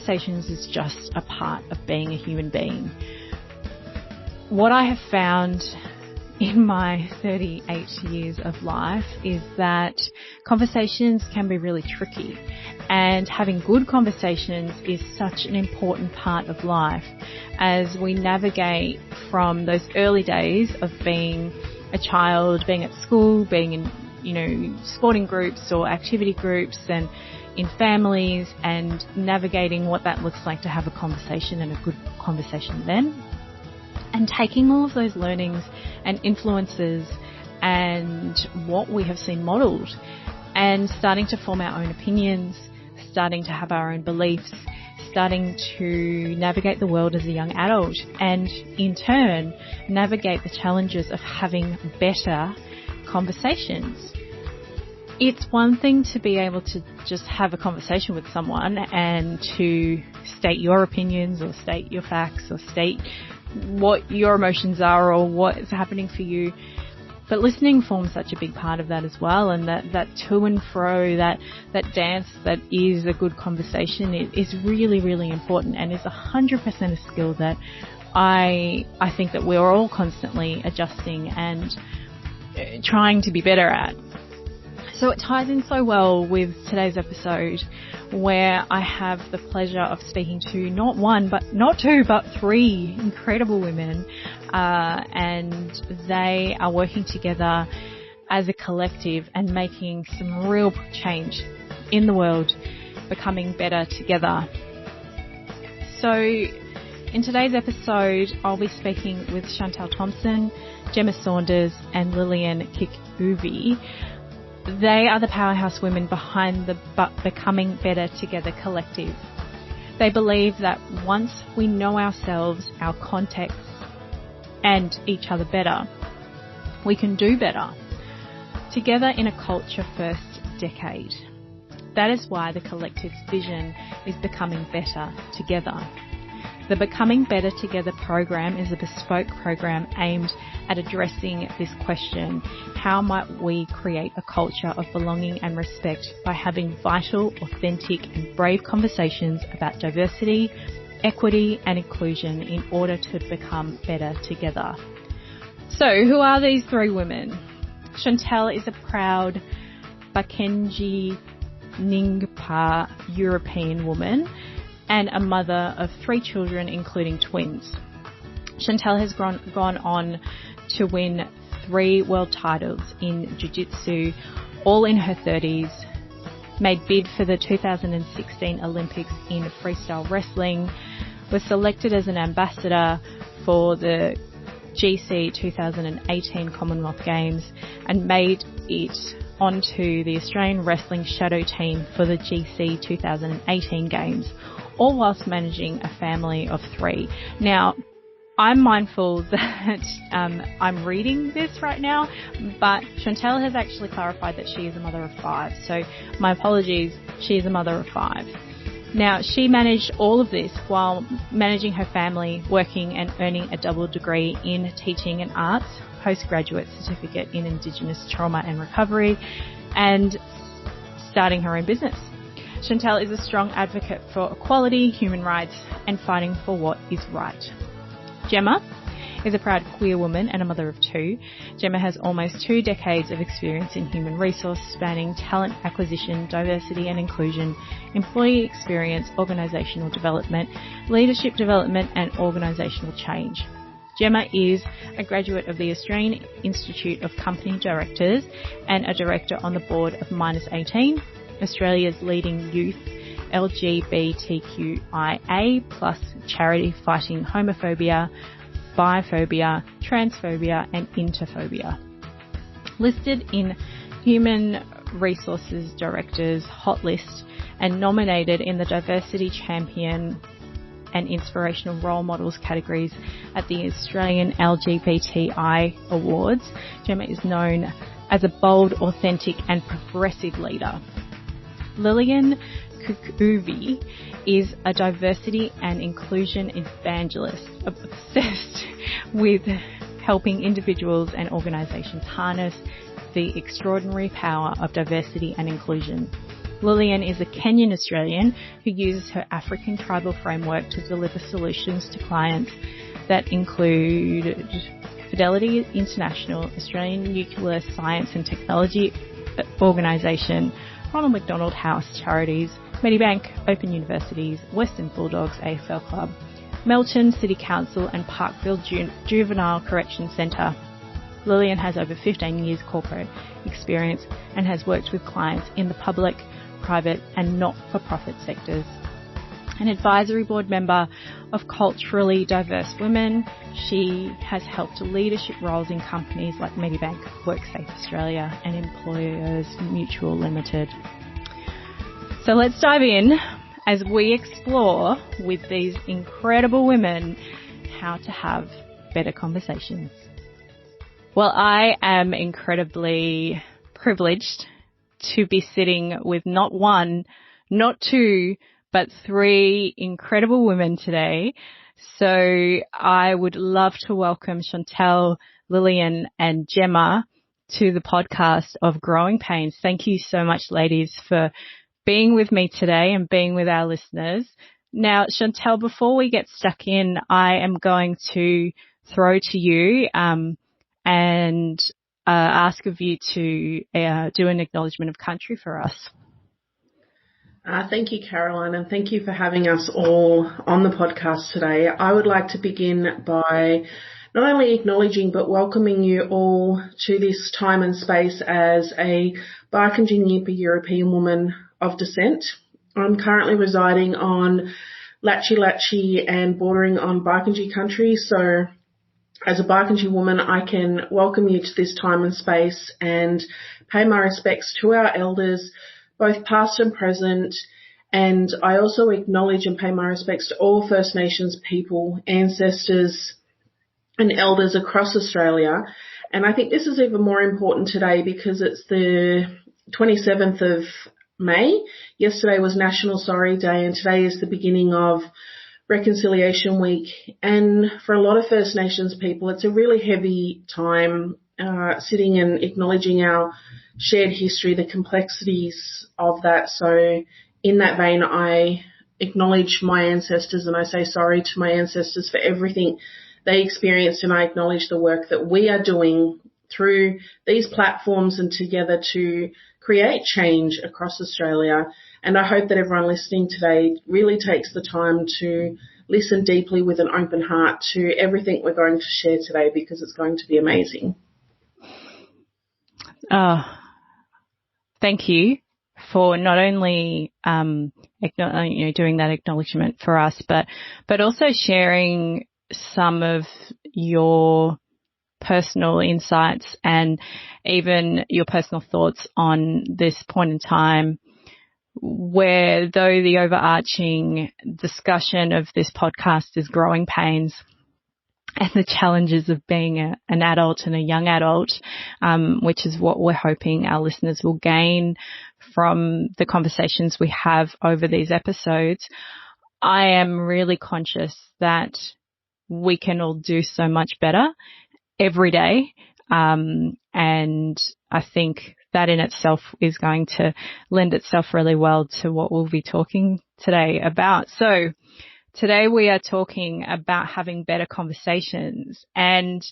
conversations is just a part of being a human being. What I have found in my 38 years of life is that conversations can be really tricky, and having good conversations is such an important part of life as we navigate from those early days of being a child, being at school, being in, sporting groups or activity groups and in families, and navigating what that looks like to have a conversation and a good conversation then. And taking all of those learnings and influences and what we have seen modelled and starting to form our own opinions, starting to have our own beliefs, starting to navigate the world as a young adult, and in turn navigate the challenges of having better conversations. It's one thing to be able to just have a conversation with someone and to state your opinions or state your facts or state what your emotions are or what is happening for you. But listening forms such a big part of that as well, and that to and fro, that dance that is a good conversation is really, really important, and is 100% a skill that I think that we're all constantly adjusting and trying to be better at. So it ties in so well with today's episode, where I have the pleasure of speaking to not one, but not two, but three incredible women, and they are working together as a collective and making some real change in the world, becoming better together. So in today's episode, I'll be speaking with Chantel Thompson, Gemma Saunders, and Lillian Kikuvi. They are the powerhouse women behind the Becoming Better Together collective. They believe that once we know ourselves, our contexts, and each other better, we can do better together in a culture first decade. That is why the collective's vision is becoming better together. The Becoming Better Together program is a bespoke program aimed at addressing this question: how might we create a culture of belonging and respect by having vital, authentic and brave conversations about diversity, equity and inclusion in order to become better together. So who are these three women? Chantel is a proud Bakenji Ningpa European woman and a mother of 3 children, including twins. Chantel has gone on to win 3 world titles in Jiu-Jitsu, all in her 30s, made bid for the 2016 Olympics in freestyle wrestling, was selected as an ambassador for the GC 2018 Commonwealth Games, and made it onto the Australian Wrestling Shadow Team for the GC 2018 Games, all whilst managing a family of 3. Now, I'm mindful that I'm reading this right now, but Chantel has actually clarified that she is a mother of 5. So my apologies, she is a mother of 5. Now, she managed all of this while managing her family, working and earning a double degree in teaching and arts, postgraduate certificate in Indigenous trauma and recovery, and starting her own business. Chantel is a strong advocate for equality, human rights, and fighting for what is right. Gemma is a proud queer woman and a mother of 2. Gemma has almost 2 decades of experience in human resource, spanning talent acquisition, diversity and inclusion, employee experience, organisational development, leadership development and organisational change. Gemma is a graduate of the Australian Institute of Company Directors and a director on the board of Minus 18, Australia's leading youth LGBTQIA plus charity fighting homophobia, biphobia, transphobia and interphobia. Listed in Human Resources Directors Hot List and nominated in the Diversity Champion and Inspirational Role Models categories at the Australian LGBTI Awards, Gemma is known as a bold, authentic and progressive leader. Lillian Kikuvi is a diversity and inclusion evangelist, obsessed with helping individuals and organisations harness the extraordinary power of diversity and inclusion. Lillian is a Kenyan Australian who uses her African tribal framework to deliver solutions to clients that include Fidelity International, Australian Nuclear Science and Technology Organisation, Ronald McDonald House Charities, Medibank, Open Universities, Western Bulldogs AFL Club, Melton City Council and Parkville Juvenile Correction Centre. Lillian has over 15 years corporate experience and has worked with clients in the public, private and not-for-profit sectors. An advisory board member of culturally diverse women, she has helped leadership roles in companies like Medibank, WorkSafe Australia and Employers Mutual Limited. So let's dive in as we explore with these incredible women how to have better conversations. Well, I am incredibly privileged to be sitting with not one, not two, but three incredible women today. So I would love to welcome Chantel, Lillian and Gemma to the podcast of Growing Pains. Thank you so much, ladies, for being with me today and being with our listeners. Now, Chantel, before we get stuck in, I am going to throw to you and ask of you to do an acknowledgement of country for us. Thank you, Caroline, and thank you for having us all on the podcast today. I would like to begin by not only acknowledging but welcoming you all to this time and space as a Barkindji Nyimpa European woman of descent. I'm currently residing on Latchi Latchi and bordering on Barkindji country, so as a Barkindji woman, I can welcome you to this time and space and pay my respects to our elders, both past and present, and I also acknowledge and pay my respects to all First Nations people, ancestors and elders across Australia. And I think this is even more important today because it's the 27th of May. Yesterday was National Sorry Day and today is the beginning of Reconciliation Week. And for a lot of First Nations people, it's a really heavy time sitting and acknowledging our shared history, the complexities of that. So in that vein, I acknowledge my ancestors and I say sorry to my ancestors for everything they experienced, and I acknowledge the work that we are doing through these platforms and together to create change across Australia. And I hope that everyone listening today really takes the time to listen deeply with an open heart to everything we're going to share today, because it's going to be amazing. Thank you for not only doing that acknowledgement for us, but also sharing some of your personal insights and even your personal thoughts on this point in time, where though the overarching discussion of this podcast is growing pains and the challenges of being an adult and a young adult, which is what we're hoping our listeners will gain from the conversations we have over these episodes, I am really conscious that we can all do so much better every day. And I think that in itself is going to lend itself really well to what we'll be talking today about. So today we are talking about having better conversations, and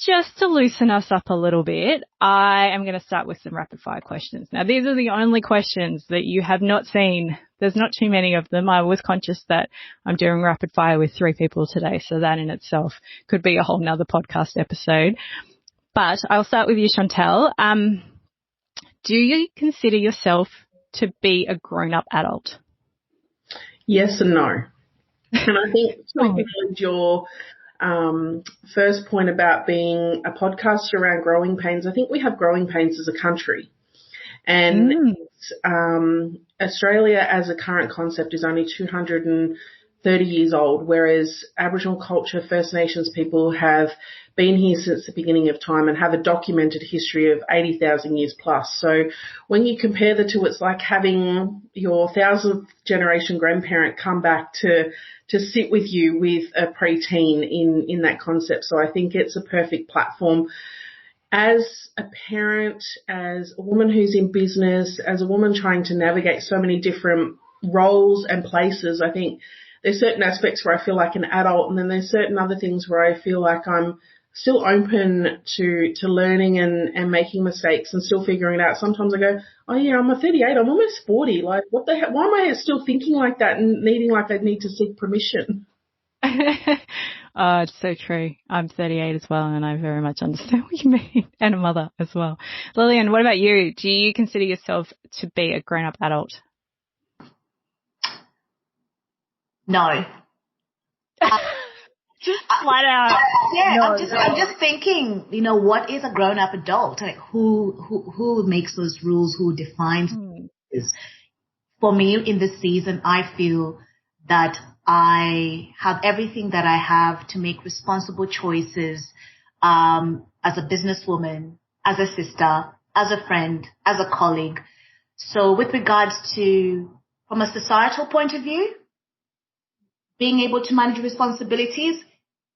just to loosen us up a little bit, I am going to start with some rapid fire questions. Now, these are the only questions that you have not seen. There's not too many of them. I was conscious that I'm doing rapid fire with three people today, so that in itself could be a whole nother podcast episode. But I'll start with you, Chantel. Do you consider yourself to be a grown-up adult? Yes and no. And I think to acknowledge your first point about being a podcast around growing pains, I think we have growing pains as a country. And Australia as a current concept is only 230 years old, whereas Aboriginal culture, First Nations people have been here since the beginning of time and have a documented history of 80,000 years plus. So when you compare the two, it's like having your 1000th generation grandparent come back to sit with you with a preteen in that concept. So I think it's a perfect platform. as a parent, as a woman who's in business, as a woman trying to navigate so many different roles and places, I think there's certain aspects where I feel like an adult, and then there's certain other things where I feel like I'm still open to learning and making mistakes and still figuring it out. Sometimes I go, oh yeah, I'm a 38, I'm almost 40. Like, what the heck? Why am I still thinking like that and needing like I need to seek permission? Oh, it's so true. I'm 38 as well, and I very much understand what you mean, and a mother as well. Lillian, what about you? Do you consider yourself to be a grown-up adult? No. Just flat out. Yeah, no, I'm just thinking, what is a grown-up adult? Like, who makes those rules? Who defines this? For me, in this season, I feel that I have everything that I have to make responsible choices, as a businesswoman, as a sister, as a friend, as a colleague. So with regards to, from a societal point of view, being able to manage responsibilities,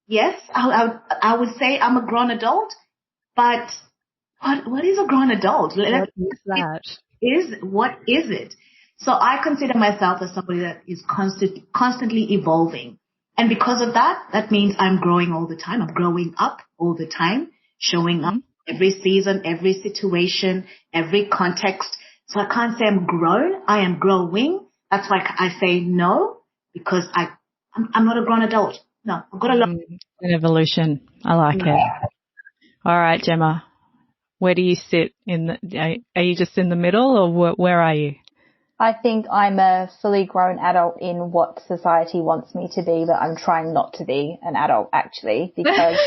yes, I would say I'm a grown adult, but what is a grown adult? What is that? What is it? So I consider myself as somebody that is constantly evolving. And because of that, that means I'm growing all the time. I'm growing up all the time, showing up every season, every situation, every context. So I can't say I'm grown. I am growing. That's why I say no, because I'm not a grown adult. No, I've got a lot. An evolution. I like it. All right, Gemma, where do you sit are you just in the middle, or where are you? I think I'm a fully grown adult in what society wants me to be, but I'm trying not to be an adult actually, because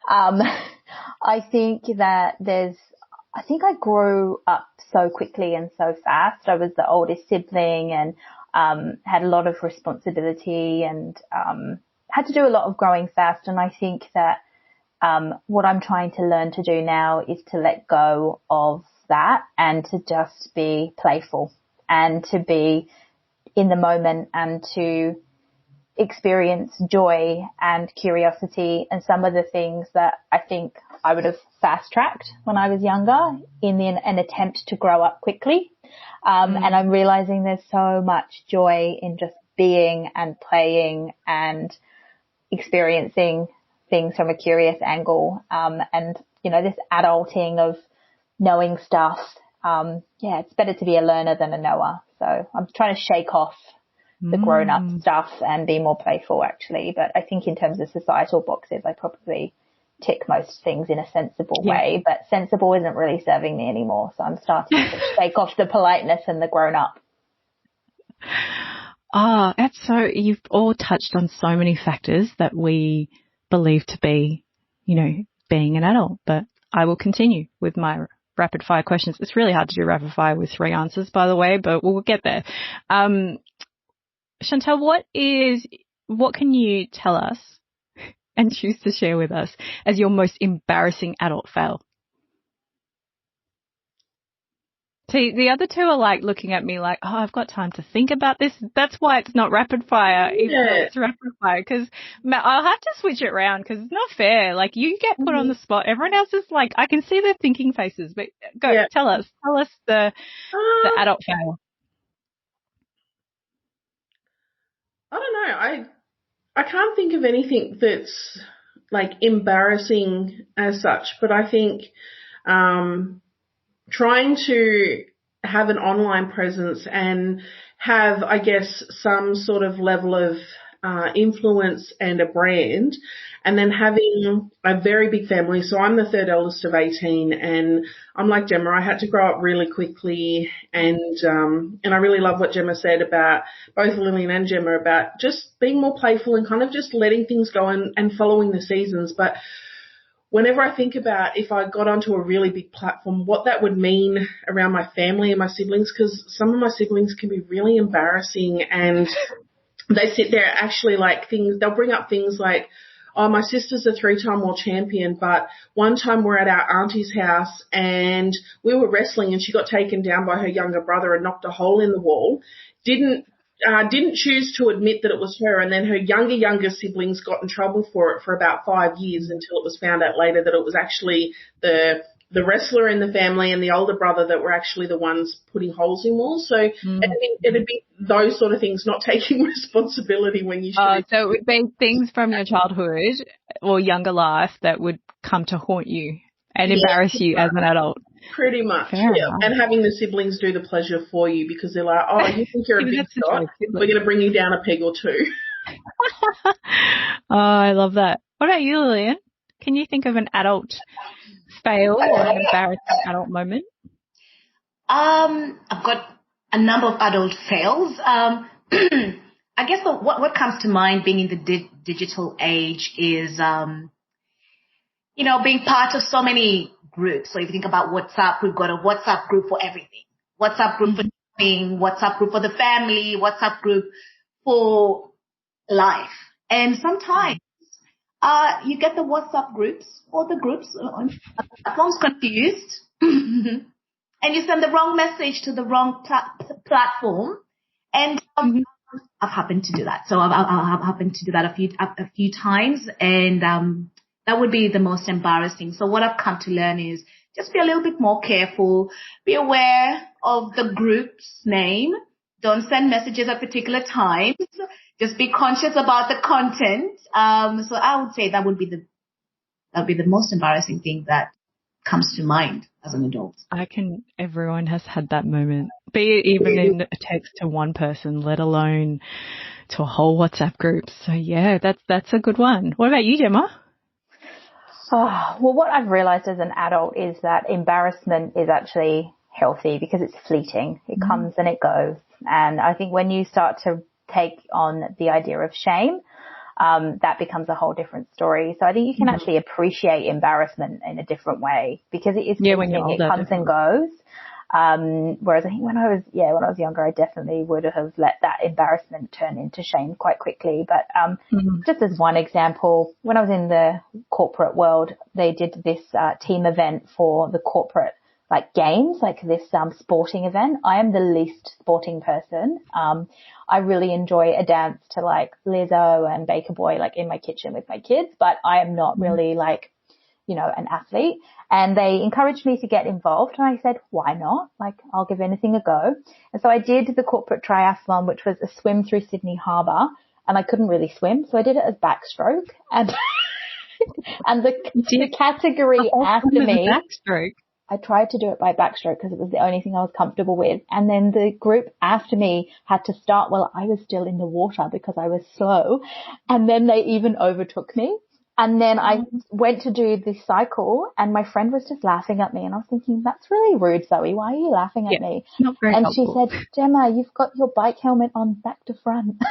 I think that I think I grew up so quickly and so fast. I was the oldest sibling and had a lot of responsibility and had to do a lot of growing fast. And I think that what I'm trying to learn to do now is to let go of that and to just be playful and to be in the moment and to experience joy and curiosity and some of the things that I think I would have fast-tracked when I was younger in an attempt to grow up quickly. And I'm realizing there's so much joy in just being and playing and experiencing things from a curious angle. And, this adulting of knowing stuff. It's better to be a learner than a knower. So I'm trying to shake off the grown-up stuff and be more playful, actually. But I think in terms of societal boxes, I probably tick most things in a sensible way. But sensible isn't really serving me anymore. So I'm starting to shake off the politeness and the grown-up. Oh, you've all touched on so many factors that we believe to be, being an adult. But I will continue with my rapid fire questions. It's really hard to do rapid fire with 3 answers, by the way, but we'll get there. Chantel, what can you tell us and choose to share with us as your most embarrassing adult fail? See, the other two are like looking at me like, oh, I've got time to think about this. That's why it's not rapid fire. Even though it's rapid fire, because I'll have to switch it around because it's not fair. Like, you get put on the spot. Everyone else is like, I can see their thinking faces, but go, tell us the adult fail. I don't know. I can't think of anything that's like embarrassing as such, but I think trying to have an online presence and have, I guess, some sort of level of influence and a brand, and then having a very big family. So I'm the third eldest of 18, and I'm like Gemma, I had to grow up really quickly, and I really love what Gemma said about both Lillian and Gemma about just being more playful and kind of just letting things go and following the seasons. But whenever I think about if I got onto a really big platform, what that would mean around my family and my siblings, because some of my siblings can be really embarrassing, and they sit there actually like they'll bring up things like, oh, my sister's a 3-time world champion, but one time we're at our auntie's house and we were wrestling and she got taken down by her younger brother and knocked a hole in the wall. Didn't didn't choose to admit that it was her, and then her younger siblings got in trouble for it for about 5 years until it was found out later that it was actually the wrestler in the family and the older brother that were actually the ones putting holes in walls. So it'd be those sort of things, not taking responsibility when you should. So it would be things from your childhood or younger life that would come to haunt you and embarrass you as an adult. Pretty much, Fair yeah. enough. And having the siblings do the pleasure for you because they're like, oh, you think you're a big shot? We're going to bring you down a peg or two. Oh, I love that. What about you, Lillian? Can you think of an adult fail or an embarrassing adult moment? I've got a number of adult fails. I guess what comes to mind being in the digital age is, being part of so many groups. So if you think about WhatsApp, we've got a WhatsApp group for everything. WhatsApp group for shopping, WhatsApp group for the family, WhatsApp group for life. And sometimes you get the WhatsApp groups or the groups on platforms confused and you send the wrong message to the wrong platform. And I've happened to do that. So I've happened to do that a few times, and that would be the most embarrassing. So what I've come to learn is just be a little bit more careful. Be aware of the group's name. Don't send messages at particular times. Just be conscious about the content. So I would say that would be the most embarrassing thing that comes to mind as an adult. Everyone has had that moment, be it even in a text to one person, let alone to a whole WhatsApp group. So yeah, that's a good one. What about you, Gemma? Oh, well, what I've realized as an adult is that embarrassment is actually healthy because it's fleeting. It comes and it goes. And I think when you start to take on the idea of shame, that becomes a whole different story. So I think you can actually appreciate embarrassment in a different way because it is fleeting. When you're older, it comes and goes. Whereas I think when I was younger, I definitely would have let that embarrassment turn into shame quite quickly. But, just as one example, when I was in the corporate world, they did this, team event for the corporate, games, this, sporting event. I am the least sporting person. I really enjoy a dance to Lizzo and Baker Boy, in my kitchen with my kids, but I am not really an athlete, and they encouraged me to get involved. And I said, why not? I'll give anything a go. And so I did the corporate triathlon, which was a swim through Sydney Harbour, and I couldn't really swim. So I did it as backstroke, and, and the category after me, backstroke. I tried to do it by backstroke because it was the only thing I was comfortable with. And then the group after me had to start while I was still in the water because I was slow. And then they even overtook me. And then I went to do the cycle and my friend was just laughing at me and I was thinking, that's really rude, Zoe. Why are you laughing at me? Not very helpful. She said, Gemma, you've got your bike helmet on back to front.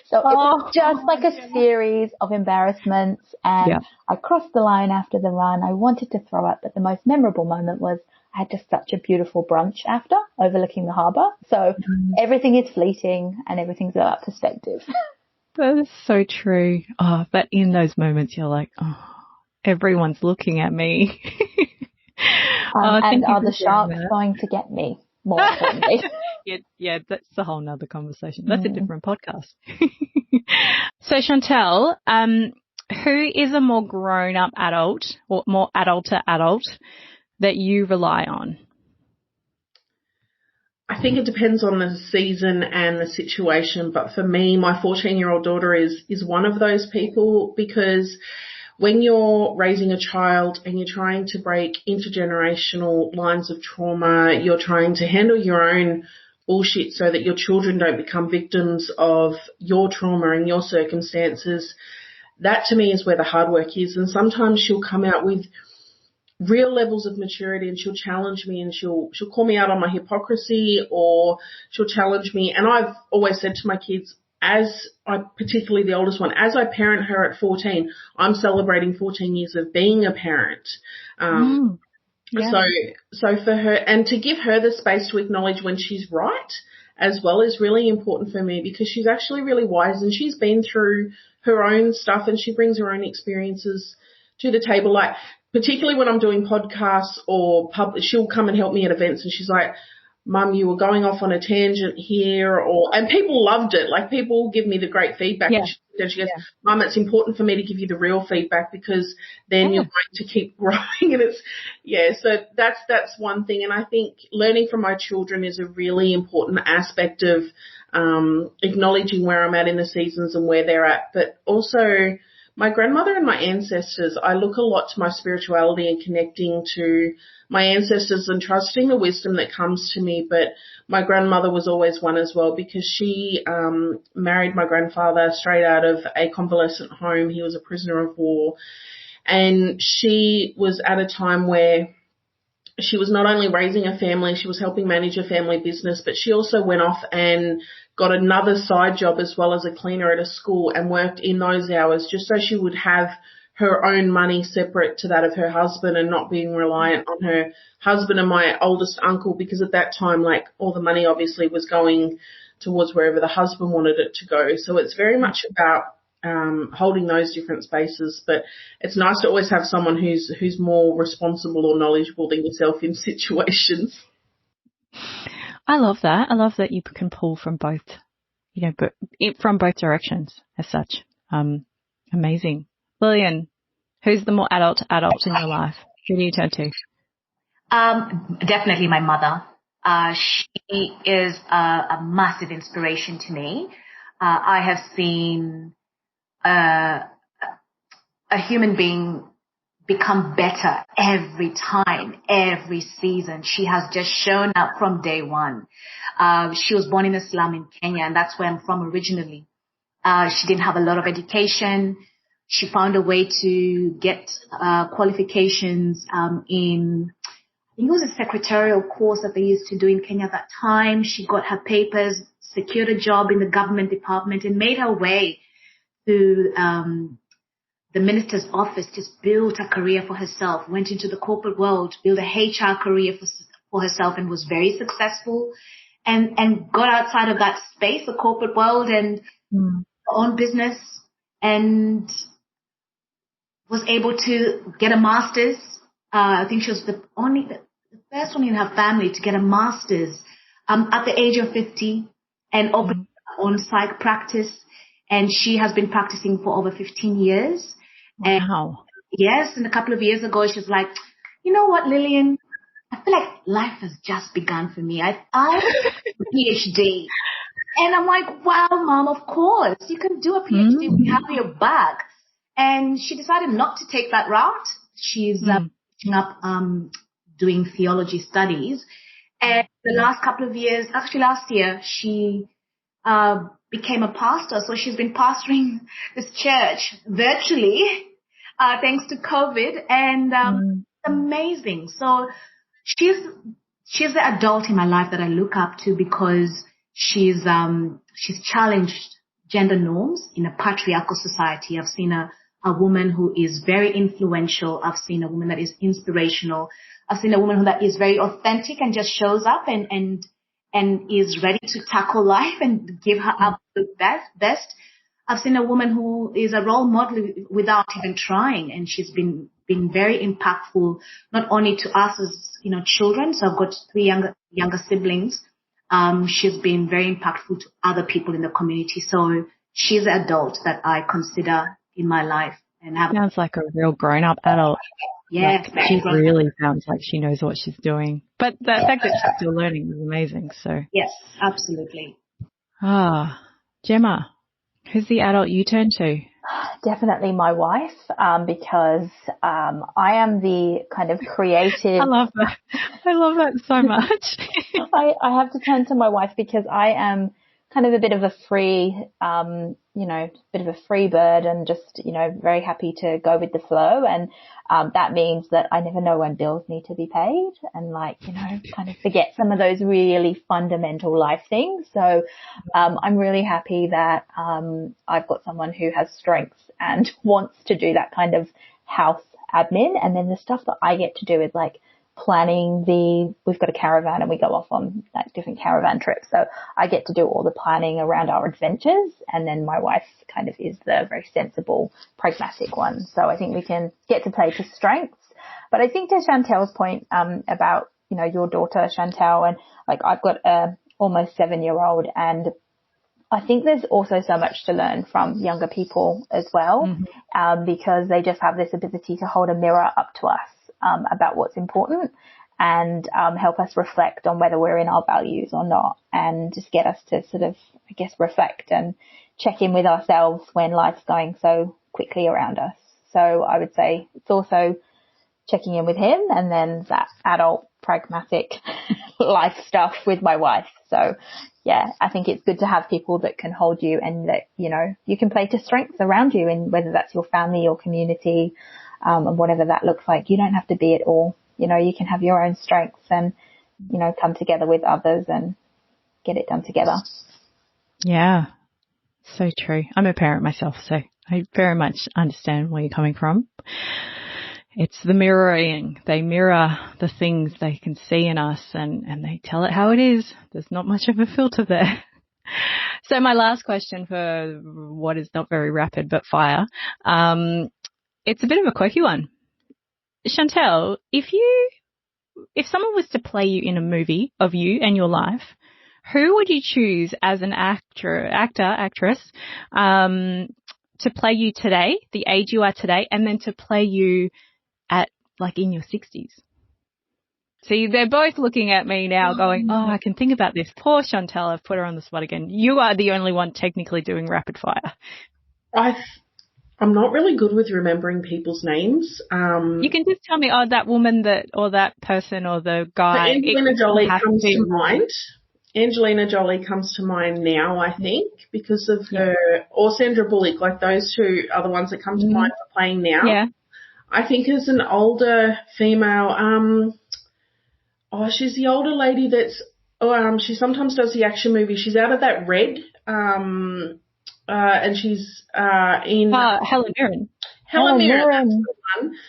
So it was just a series of embarrassments and I crossed the line after the run. I wanted to throw up, but the most memorable moment was I had just such a beautiful brunch after overlooking the harbour. So everything is fleeting and everything's about perspective. That is so true. Oh, but in those moments, you're like, everyone's looking at me. And are the sharks going to get me? More importantly. Yeah, that's a whole nother conversation. That's a different podcast. So, Chantel, who is a more grown-up adult or more adulter adult that you rely on? I think it depends on the season and the situation, but for me, my 14-year-old daughter is one of those people because when you're raising a child and you're trying to break intergenerational lines of trauma, you're trying to handle your own bullshit so that your children don't become victims of your trauma and your circumstances, that to me is where the hard work is. And sometimes she'll come out with real levels of maturity and she'll challenge me and she'll call me out on my hypocrisy or she'll challenge me. And I've always said to my kids, particularly the oldest one, as I parent her at 14, I'm celebrating 14 years of being a parent. So for her, and to give her the space to acknowledge when she's right as well is really important for me because she's actually really wise and she's been through her own stuff and she brings her own experiences to the table. Particularly when I'm doing podcasts or she'll come and help me at events and she's like, Mum, you were going off on a tangent here, and people loved it. Like, people give me the great feedback. Yeah. And she goes, Mum, it's important for me to give you the real feedback, because then you're going to keep growing. And so that's one thing. And I think learning from my children is a really important aspect of acknowledging where I'm at in the seasons and where they're at, but also my grandmother and my ancestors. I look a lot to my spirituality and connecting to my ancestors and trusting the wisdom that comes to me. But my grandmother was always one as well, because she married my grandfather straight out of a convalescent home. He was a prisoner of war. And she was at a time where she was not only raising a family, she was helping manage a family business, but she also went off and got another side job as well as a cleaner at a school and worked in those hours just so she would have her own money separate to that of her husband and not being reliant on her husband and my oldest uncle, because at that time, like, all the money obviously was going towards wherever the husband wanted it to go. So it's very much about holding those different spaces, but it's nice to always have someone who's more responsible or knowledgeable than yourself in situations. I love that. I love that you can pull from both, but from both directions as such. Amazing. Lillian, who's the more adult in your life? Who do you turn to? Definitely my mother. She is a massive inspiration to me. I have seen a human being become better every time, every season. She has just shown up from day one. She was born in a slum in Kenya, and that's where I'm from originally. She didn't have a lot of education. She found a way to get qualifications in, I think it was a secretarial course that they used to do in Kenya at that time. She got her papers, secured a job in the government department, and made her way through the minister's office, just built a career for herself, went into the corporate world, built a HR career for herself, and was very successful, and got outside of that space, the corporate world, and her own business, and was able to get a master's. I think she was the first one in her family to get a master's at the age of 50, and opened her own psych practice. And she has been practicing for over 15 years. Wow. And yes, and a couple of years ago, she's like, you know what, Lillian? I feel like life has just begun for me. I have a PhD. And I'm like, wow, Mom, of course. You can do a PhD when you have your back. And she decided not to take that route. She's finishing up doing theology studies. And the last couple of years, actually last year, she became a pastor. So she's been pastoring this church virtually, thanks to COVID, and amazing. So she's the adult in my life that I look up to, because she's challenged gender norms in a patriarchal society. I've seen a woman who is very influential. I've seen a woman that is inspirational. I've seen a woman that is very authentic and just shows up and is ready to tackle life and give her absolute best. I've seen a woman who is a role model without even trying, and she's been very impactful, not only to us as, children. So I've got 3 younger siblings. She's been very impactful to other people in the community. So she's an adult that I consider in my life. And sounds like a real grown-up adult. Yes. Like, she really sounds like she knows what she's doing. But the fact that she's still learning is amazing. So yes, absolutely. Gemma, who's the adult you turn to? Definitely my wife, because I am the kind of creative. I love that. I love that so much. I have to turn to my wife because I am kind of a bit of a free, bit of a free bird, and just, very happy to go with the flow. And that means that I never know when bills need to be paid, and kind of forget some of those really fundamental life things. So I'm really happy that I've got someone who has strengths and wants to do that kind of house admin. And then the stuff that I get to do is like planning we've got a caravan and we go off on like different caravan trips. So I get to do all the planning around our adventures, and then my wife kind of is the very sensible, pragmatic one. So I think we can get to play to strengths. But I think to Chantel's point, about, your daughter Chantel, and Like I've got a almost 7-year-old, and I think there's also so much to learn from younger people as well, because they just have this ability to hold a mirror up to us about what's important, and help us reflect on whether we're in our values or not, and just get us to sort of, I guess, reflect and check in with ourselves when life's going so quickly around us. So I would say it's also checking in with him, and then that adult pragmatic life stuff with my wife. So yeah, I think it's good to have people that can hold you, and that, you know, you can play to strengths around you, and whether that's your family or community, and whatever that looks like. You don't have to be it all. You know, you can have your own strengths and, you know, come together with others and get it done together. Yeah, so true. I'm a parent myself, so I very much understand where you're coming from. It's the mirroring. They mirror the things they can see in us, and they tell it how it is. There's not much of a filter there. So my last question, for what is not very rapid but fire, it's a bit of a quirky one. Chantel, if someone was to play you in a movie of you and your life, who would you choose as an actress, to play you today, the age you are today, and then to play you at, like, in your 60s? See, they're both looking at me now going, oh, I can think about this. Poor Chantel, I've put her on the spot again. You are the only one technically doing rapid fire. I'm not really good with remembering people's names. You can just tell me, oh, that woman or that person or the guy. Angelina Jolie comes to mind. Angelina Jolie comes to mind now, I think, because of her, or Sandra Bullock. Like, those two are the ones that come to mind for playing now. Yeah. I think as an older female, she's the older lady that's, she sometimes does the action movie. She's out of that Red, and she's in Helen Mirren. Helen Mirren, that's the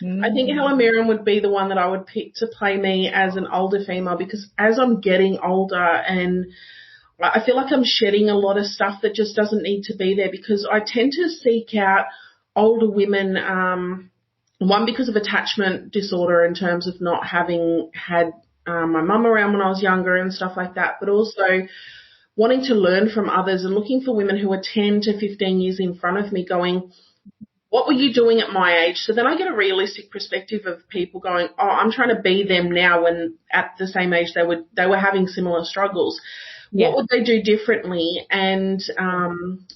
one. I think Helen Mirren would be the one that I would pick to play me as an older female, because as I'm getting older, and I feel like I'm shedding a lot of stuff that just doesn't need to be there, because I tend to seek out older women, one, because of attachment disorder in terms of not having had my mum around when I was younger and stuff like that, but also wanting to learn from others and looking for women who are 10 to 15 years in front of me going, what were you doing at my age? So then I get a realistic perspective of people going, oh, I'm trying to be them now, when at the same age they were having similar struggles. Yeah. What would they do differently? And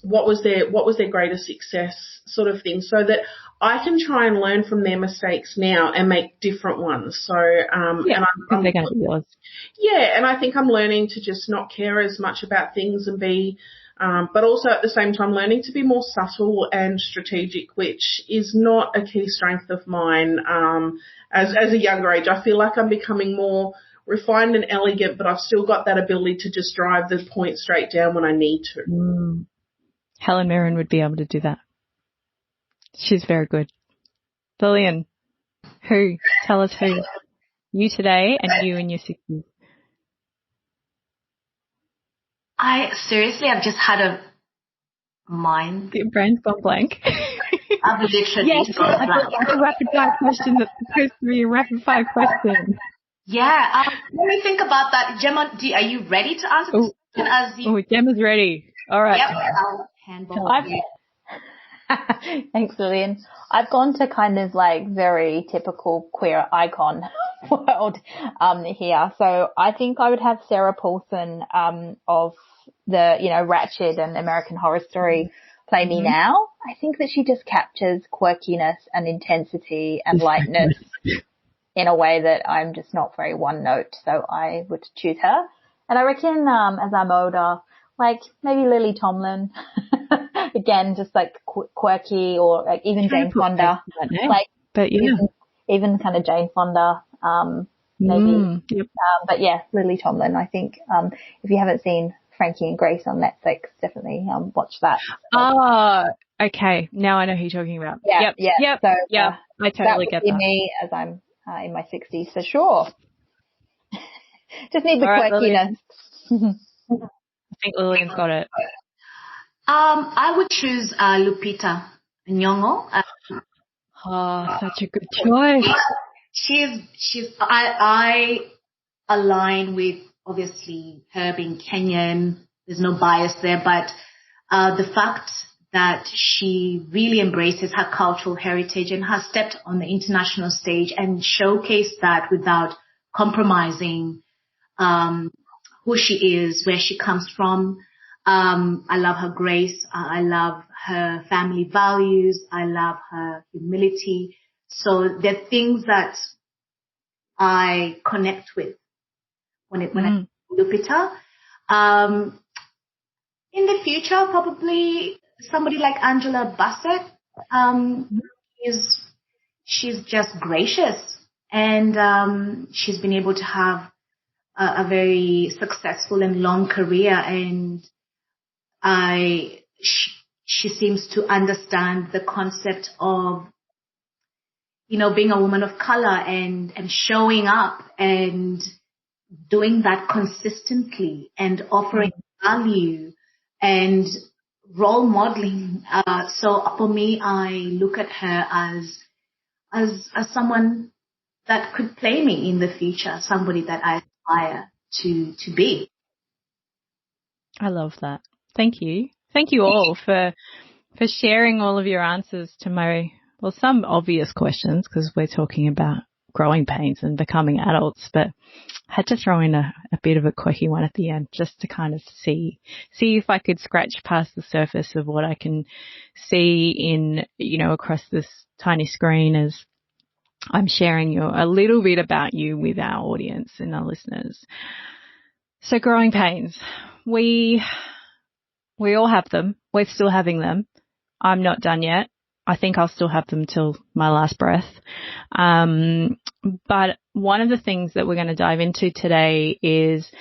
what was their greatest success, sort of thing, so that I can try and learn from their mistakes now and make different ones. So and they're going to be yours. Yeah, and I think I'm learning to just not care as much about things and be, but also at the same time learning to be more subtle and strategic, which is not a key strength of mine. As a younger age, I feel like I'm becoming more refined and elegant, but I've still got that ability to just drive the point straight down when I need to. Helen Mirren would be able to do that. She's very good. Lillian, tell us who. You today and you in your 60s. I've just had a mind. Your brain's gone blank. I've literally I got like a rapid fire question that's supposed to be a rapid fire question. Yeah, let me think about that. Gemma, are you ready to answer this question? Gemma's ready. All right. Yep, I'll handball you. Thanks, Lillian. I've gone to kind of like very typical queer icon world here. So I think I would have Sarah Paulson of the, Ratched and American Horror Story play me now. I think that she just captures quirkiness and intensity and lightness in a way that I'm just not very one note. So I would choose her. And I reckon as I'm older, like maybe Lily Tomlin. Again, just like quirky, or like even Jane Fonda. Even kind of Jane Fonda, maybe. Yep. But yeah, Lily Tomlin. I think if you haven't seen Frankie and Grace on Netflix, definitely watch that. Oh, okay. Now I know who you're talking about. Yeah, Yep. So I totally get that. That would be me as I'm in my 60s for sure. Just need the quirkiness. I think Lillian's got it. I would choose Lupita Nyong'o. Such a good choice. I align with obviously her being Kenyan, there's no bias there, but the fact that she really embraces her cultural heritage and has stepped on the international stage and showcased that without compromising who she is, where she comes from. I love her grace. I love her family values. I love her humility. So there are things that I connect with when I look at her. In the future, probably somebody like Angela Bassett. She's just gracious, and she's been able to have a very successful and long career, and she seems to understand the concept of, being a woman of color and showing up and doing that consistently and offering value and role modeling. So for me, I look at her as someone that could play me in the future, somebody that I aspire to be. I love that. Thank you. Thank you all for sharing all of your answers to some obvious questions, because we're talking about growing pains and becoming adults, but I had to throw in a bit of a quirky one at the end just to kind of see if I could scratch past the surface of what I can see in, across this tiny screen as I'm sharing a little bit about you with our audience and our listeners. So growing pains, we all have them. We're still having them. I'm not done yet. I think I'll still have them till my last breath. But one of the things that we're going to dive into today is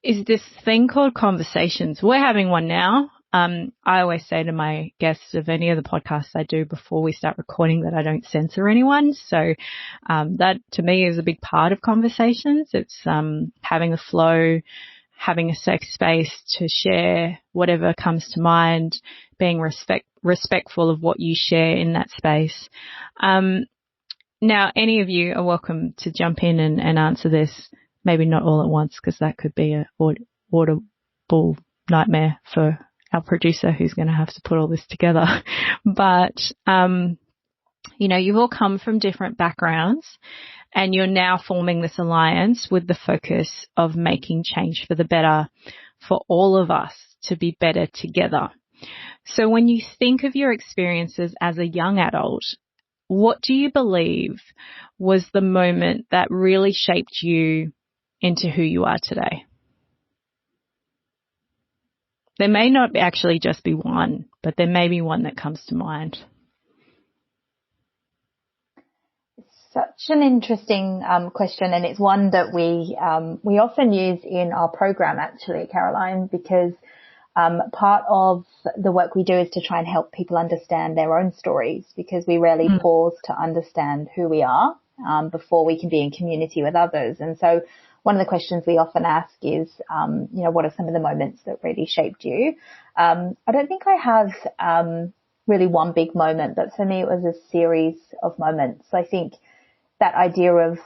this thing called conversations. We're having one now. I always say to my guests of any of the podcasts I do before we start recording that I don't censor anyone. So that to me is a big part of conversations. It's having the flow, having a safe space to share whatever comes to mind, being respectful of what you share in that space. Now, any of you are welcome to jump in and answer this, maybe not all at once, because that could be an audible nightmare for our producer who's going to have to put all this together. But, you've all come from different backgrounds and you're now forming this alliance with the focus of making change for the better for all of us to be better together. So when you think of your experiences as a young adult, what do you believe was the moment that really shaped you into who you are today? There may not actually just be one, but there may be one that comes to mind. Such an interesting question, and it's one that we often use in our program, actually, Caroline, because part of the work we do is to try and help people understand their own stories, because we rarely pause to understand who we are before we can be in community with others. And so one of the questions we often ask is, what are some of the moments that really shaped you? I don't think I have really one big moment, but for me it was a series of moments. So I think that idea of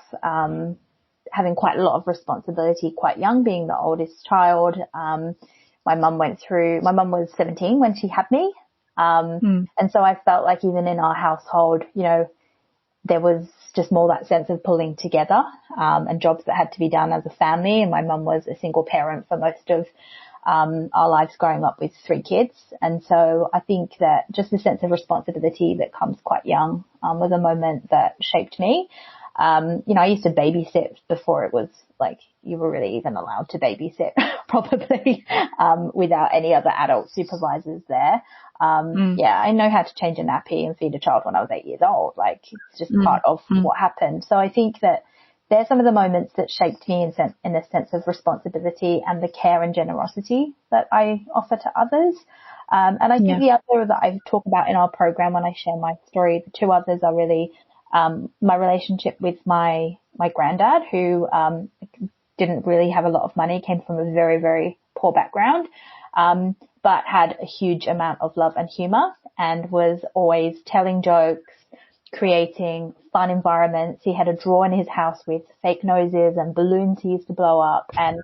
having quite a lot of responsibility quite young, being the oldest child. My mum was 17 when she had me. And so I felt like even in our household, there was just more that sense of pulling together, and jobs that had to be done as a family. And my mum was a single parent for most of our lives growing up with 3 kids. And so I think that just the sense of responsibility that comes quite young was a moment that shaped me. I used to babysit before it was like you were really even allowed to babysit probably without any other adult supervisors there. Yeah, I know how to change a nappy and feed a child when I was 8 years old. Like it's just part of what happened. So I think that they're some of the moments that shaped me in a sense of responsibility and the care and generosity that I offer to others. And I think the other that I talk about in our program when I share my story, the 2 others are really my relationship with my granddad, who didn't really have a lot of money, came from a very, very poor background, but had a huge amount of love and humor and was always telling jokes, creating fun environments. He had a drawer in his house with fake noses and balloons he used to blow up, and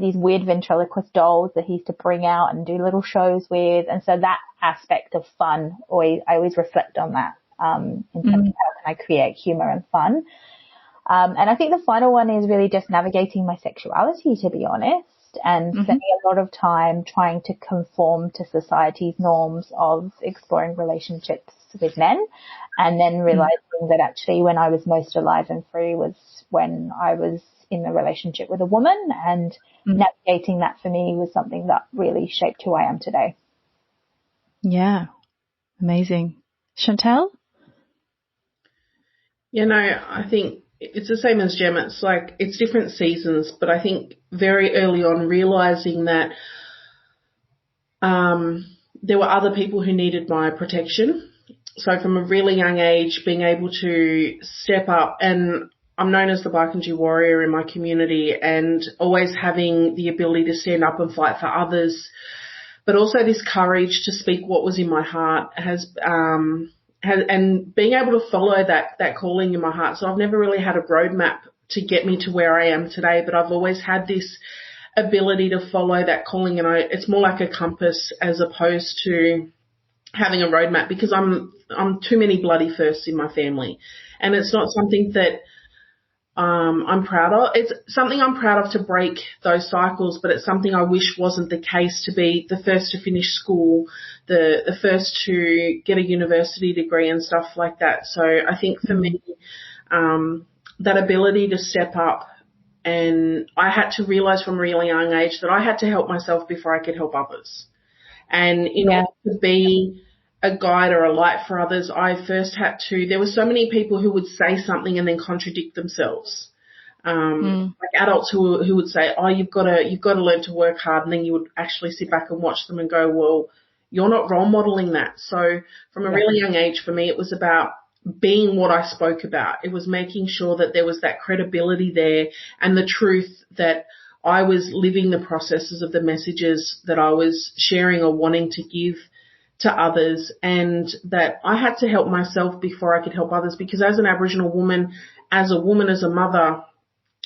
these weird ventriloquist dolls that he used to bring out and do little shows with. And so that aspect of fun, I always reflect on that in terms of how can I create humor and fun. And I think the final one is really just navigating my sexuality, to be honest, and spending a lot of time trying to conform to society's norms of exploring relationships with men, and then realizing that actually when I was most alive and free was when I was in a relationship with a woman, and navigating that for me was something that really shaped who I am today. Yeah. Amazing. Chantel? I think it's the same as Gem. It's like, it's different seasons, but I think very early on realizing that there were other people who needed my protection. So from a really young age, being able to step up, and I'm known as the Barkindji warrior in my community, and always having the ability to stand up and fight for others, but also this courage to speak what was in my heart and being able to follow that calling in my heart. So I've never really had a roadmap to get me to where I am today, but I've always had this ability to follow that calling, and it's more like a compass as opposed to having a roadmap, because I'm too many bloody firsts in my family, and it's not something that I'm proud of. It's something I'm proud of to break those cycles, but it's something I wish wasn't the case, to be the first to finish school, the first to get a university degree and stuff like that. So I think for me, that ability to step up, and I had to realize from a really young age that I had to help myself before I could help others. And in order to be a guide or a light for others, I first had to, there were so many people who would say something and then contradict themselves. Like adults who would say, oh, you've got to learn to work hard. And then you would actually sit back and watch them and go, well, you're not role modeling that. So from a really young age, for me, it was about being what I spoke about. It was making sure that there was that credibility there and the truth that I was living the processes of the messages that I was sharing or wanting to give to others, and that I had to help myself before I could help others, because as an Aboriginal woman, as a mother,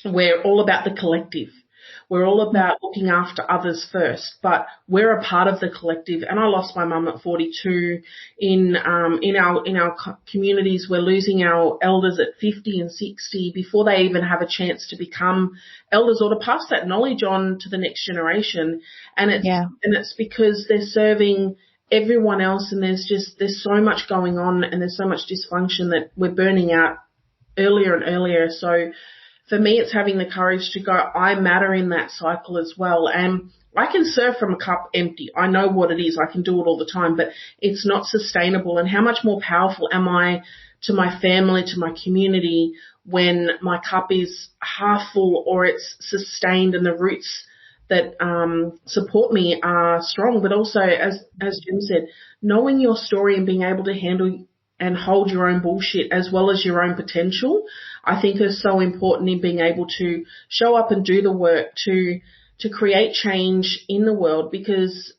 we're all about the collective. We're all about looking after others first, but we're a part of the collective. And I lost my mum at 42. In our communities, we're losing our elders at 50 and 60 before they even have a chance to become elders or to pass that knowledge on to the next generation. And it's because they're serving everyone else, and there's so much going on, and there's so much dysfunction that we're burning out earlier and earlier. So for me, it's having the courage to go, I matter in that cycle as well. And I can serve from a cup empty. I know what it is. I can do it all the time, but it's not sustainable. And how much more powerful am I to my family, to my community, when my cup is half full or it's sustained and the roots that support me are strong. But also, as Jim said, knowing your story and being able to handle and hold your own bullshit as well as your own potential, I think is so important in being able to show up and do the work to create change in the world, because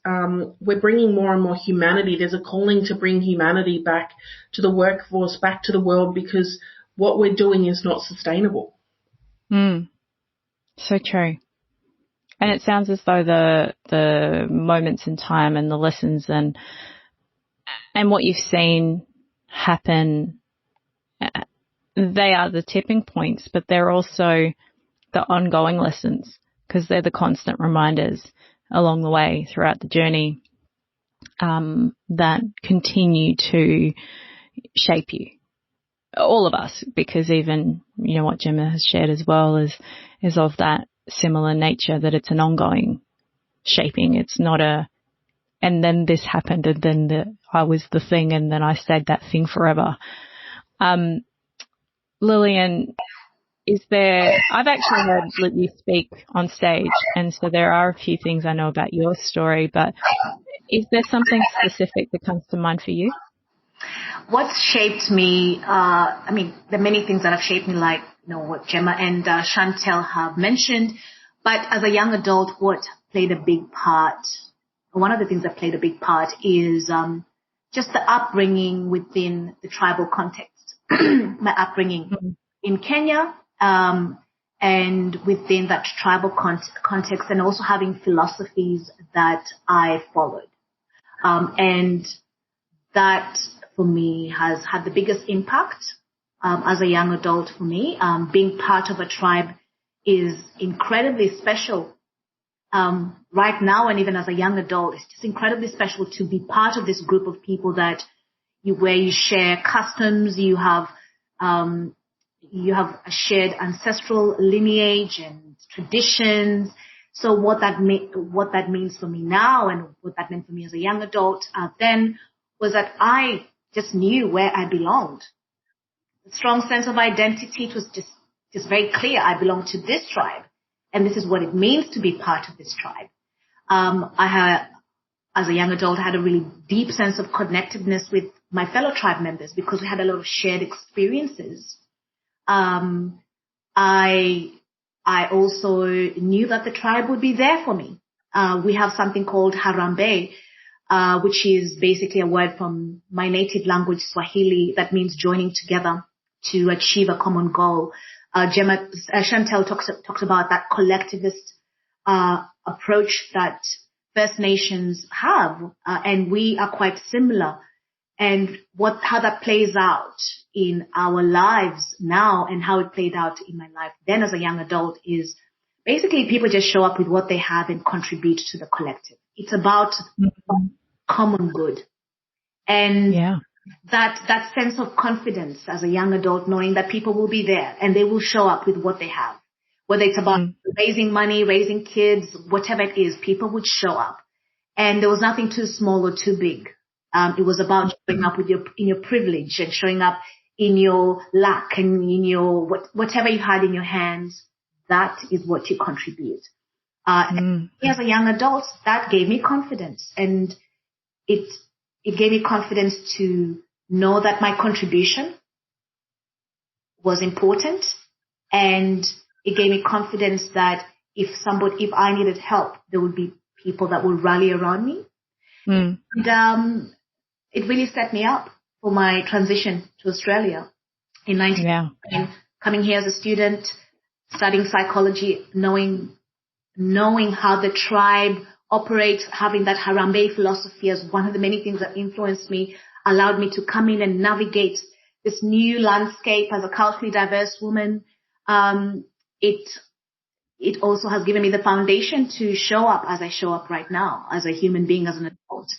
we're bringing more and more humanity. There's a calling to bring humanity back to the workforce, back to the world, because what we're doing is not sustainable. So true. And it sounds as though the moments in time and the lessons and what you've seen happen, they are the tipping points, but they're also the ongoing lessons, because they're the constant reminders along the way throughout the journey that continue to shape you, all of us, because even, what Gemma has shared as well is of that similar nature, that it's an ongoing shaping. It's not and then this happened, and then I was the thing, and then I stayed that thing forever. Lillian, I've actually heard you speak on stage, and so there are a few things I know about your story, but is there something specific that comes to mind for you? What's shaped me, there are many things that have shaped me, like, what Gemma and Chantel have mentioned, but as a young adult, what played a big part, one of the things that played a big part is just the upbringing within the tribal context, my upbringing in Kenya, and within that tribal context, and also having philosophies that I followed. And that for me has had the biggest impact as a young adult for me. Being part of a tribe is incredibly special. Right now, and even as a young adult, it's just incredibly special to be part of this group of people where you share customs, you have a shared ancestral lineage and traditions. So what that means for me now, and what that meant for me as a young adult then, was that I just knew where I belonged. A strong sense of identity. It was just very clear. I belong to this tribe, and this is what it means to be part of this tribe. As a young adult, I had a really deep sense of connectedness with my fellow tribe members because we had a lot of shared experiences. I also knew that the tribe would be there for me. We have something called Harambee, which is basically a word from my native language, Swahili, that means joining together to achieve a common goal. Chantel talks about that collectivist approach that First Nations have, and we are quite similar. And how that plays out in our lives now, and how it played out in my life then as a young adult, is basically people just show up with what they have and contribute to the collective. It's about common good. And that sense of confidence as a young adult, knowing that people will be there and they will show up with what they have, whether it's about raising money, raising kids, whatever it is, people would show up. And there was nothing too small or too big. It was about showing up in your privilege, and showing up in your lack, and in your whatever you had in your hands. That is what you contribute. And as a young adult, that gave me confidence, and it gave me confidence to know that my contribution was important, and it gave me confidence that if I needed help, there would be people that would rally around me. And it really set me up for my transition to Australia in 1999, coming here as a student, studying psychology, knowing how the tribe operates, having that Harambee philosophy as one of the many things that influenced me, allowed me to come in and navigate this new landscape as a culturally diverse woman. It also has given me the foundation to show up as I show up right now, as a human being, as an adult,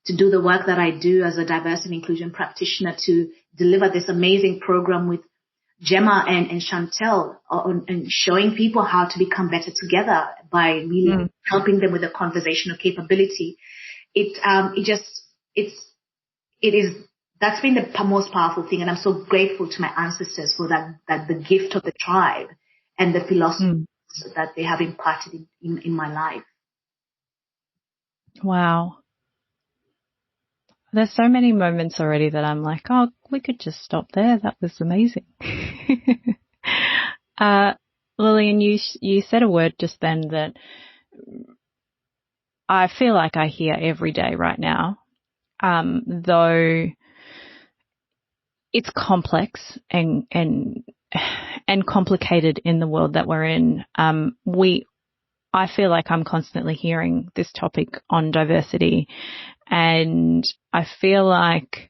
to do the work that I do as a diversity and inclusion practitioner, to deliver this amazing program with Gemma and Chantel, and showing people how to become better together by really helping them with a conversational capability. That's been the most powerful thing. And I'm so grateful to my ancestors for that the gift of the tribe and the philosophy that they have imparted in my life. Wow. There's so many moments already that I'm like, oh, we could just stop there. That was amazing. Lillian, you said a word just then that I feel like I hear every day right now, though it's complex and complicated in the world that we're in. I feel like I'm constantly hearing this topic on diversity, and I feel like